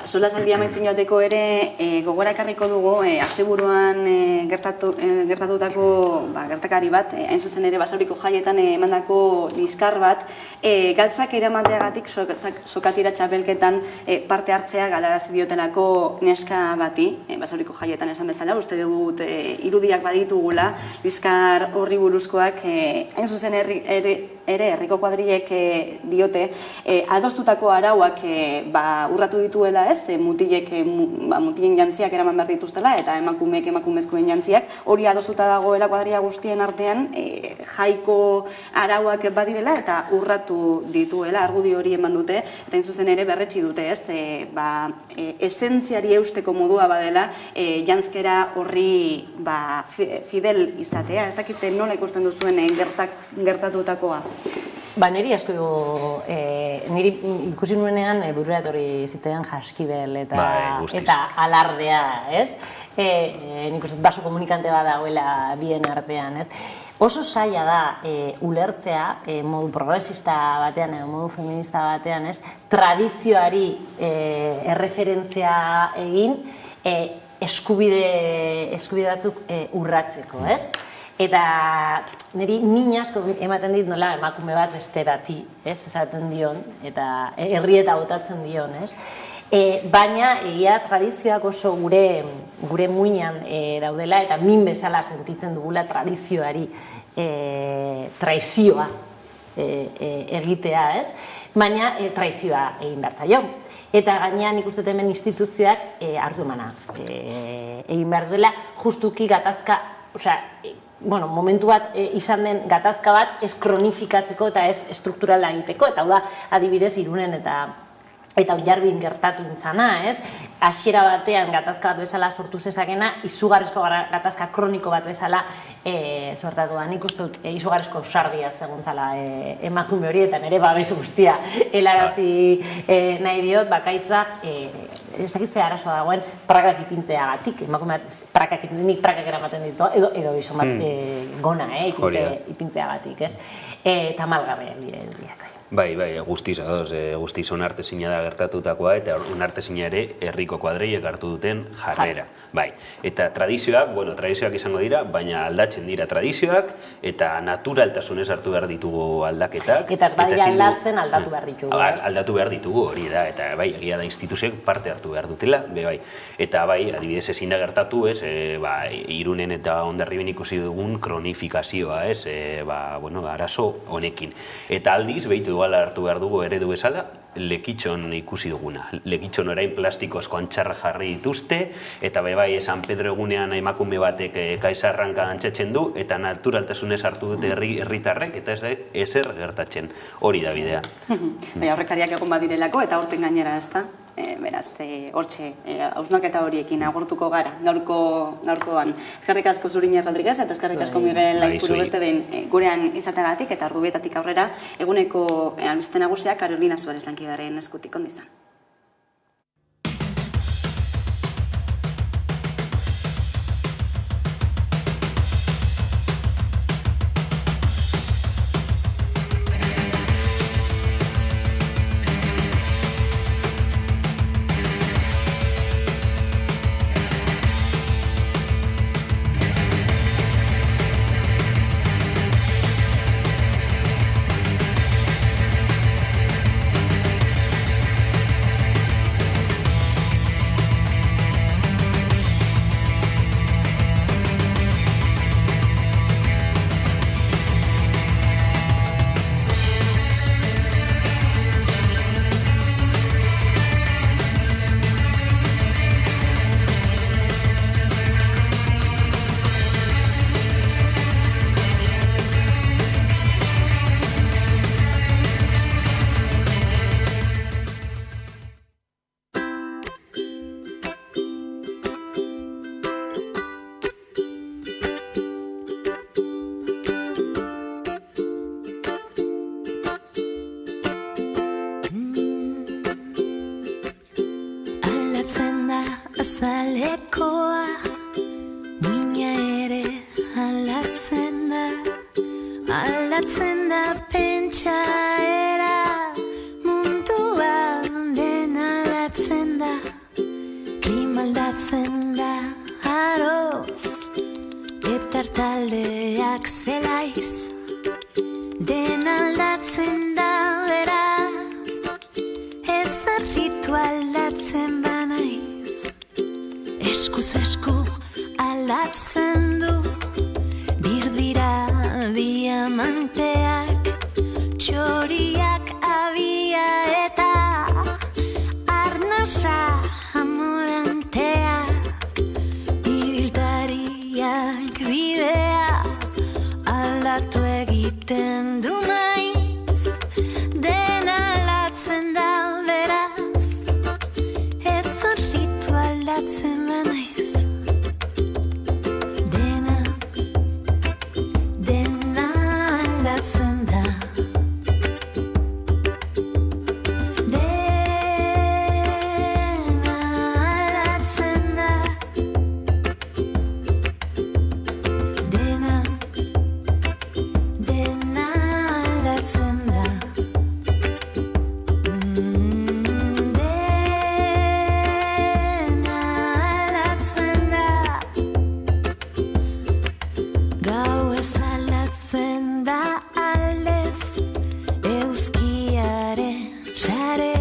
Sola zaldi amaitzen joteko ere gogora ekarriko dugu asteburuan gertatutako gertakari bat, hain zuzen ere Basauriko jaietan emandako liskar bat, galtzak eramateagatik sokatira txapelketan parte hartzea galarazi diotelako neska bati, Basauriko jaietan esan bezala, uste dut irudiak baditugula, liskar horri buruzkoak, hain zuzen ere herriko kuadrilek diote, adostutako arauak urratu dituela mutilen jantziak eraman behar dituztela eta emakumezkoen jantziak, hori adostuta dagoela kuadrilla guztien artean jaiko arauak badirela eta urratu dituela, argudio hori eman dute, eta zuzen ere berretsi dute, esentziari eusteko modua badela jantzkera horri fidel izatea, ez dakite nola ikusten duzuen gertatutakoa. Niri asko, niri ikusi nuenean burura etorri zitzaidan Jaskibel eta alardea, ez? Nik uste baso komunikante bat dagoela bien artean, ez? Oso zaila da ulertzea modu progresista batean edo modu feminista batean, ez? Tradizioari erreferentzia egin eskubide batzuk urratzeko, ez? Eta niri min asko ematen dit nola emakume bat beste bati, ez? Esaten dion, eta herri eta botatzen dion, ez? Baina egia tradizioak oso gure muinean daudela eta min bezala sentitzen dugula tradizioari traizioa egitea, ez? Baina traizioa egin behar zaio. Eta gainean nik uste hemen instituzioak hartu emana egin behar duela justuki gatazka, momentu bat izan den gatazka bat ez kronifikatzeko eta ez strukturala egiteko, eta hau da adibidez Irunen eta Oiarbin gertatu intzana, ez? Hasiera batean gatazka bat bezala sortu zezakena, izugarrizko gatazka kroniko bat bezala sortatu da. Nik uste dut izugarrizko ausardia zegontzala emakume hori, eta nire babes guztia helarazi nahi diot, bakaitzak, ez dakitzea arazoa dagoen prakak ipintzeagatik, emakume bat nik prakak eramaten ditu, edo izan bat gona ipintzeagatik, ez? Tamalgarriak dire dudiak. Bai, guztiz adoz, guztiz onartezina da gertatutakoa eta onartezina ere herriko kuadreiek hartu duten jarrera. Bai, eta tradizioak izango dira, baina aldatzen dira tradizioak eta naturaltasunez hartu behar ditugu aldaketak. Eta ez badira aldatzen aldatu behar ditugu. Aldatu behar ditugu hori da, eta bai, egia da instituzioek parte hartu behar dutela, bai. Eta bai, adibidez ezin da gertatu, ez, Irunen eta Hondarriben ikusi dugun kronifikazioa, ez, arazo honekin. Eta aldiz, behitu igual hartu behar dugu eredu bezala, Lekitxon ikusi duguna. Lekitxon orain plastikozko antxarra jarri dituzte, eta bai San Pedro egunean emakume batek kaizarranka antxetzen du, eta naturaltasunez hartu dute herritarrek, eta ez da ezer gertatzen. Hori da bidea. Aurrekariak egon badirelako, eta horten gainera, ez da? Beraz, hortxe, hausnaketa horiekin agurtuko gara, gaurkoan. Eskerrik asko Zuriñe Rodríguez eta eskerrik asko Miguel Aizpuru beste behin gurean izateagatik eta ordubietatik aurrera eguneko albiste nagusiak Carolina Suárez lankidaren eskutik ondizan. Azalekoa, muina ere aldatzen da pentsaera, mundua den aldatzen da, klima aldatzen da aroz, eta taldeak zelaiz, den aldatzen da beraz, ez arritu aldatzen banaiz. Eskuz esku aldatzen du, dirdira diamanteak, txoriak abia eta arnasa amoranteak, ibiltariak bidea aldatu egiten du maiz, den aldatzen da beraz, ez horritu aldatzen dena aldatzen Sare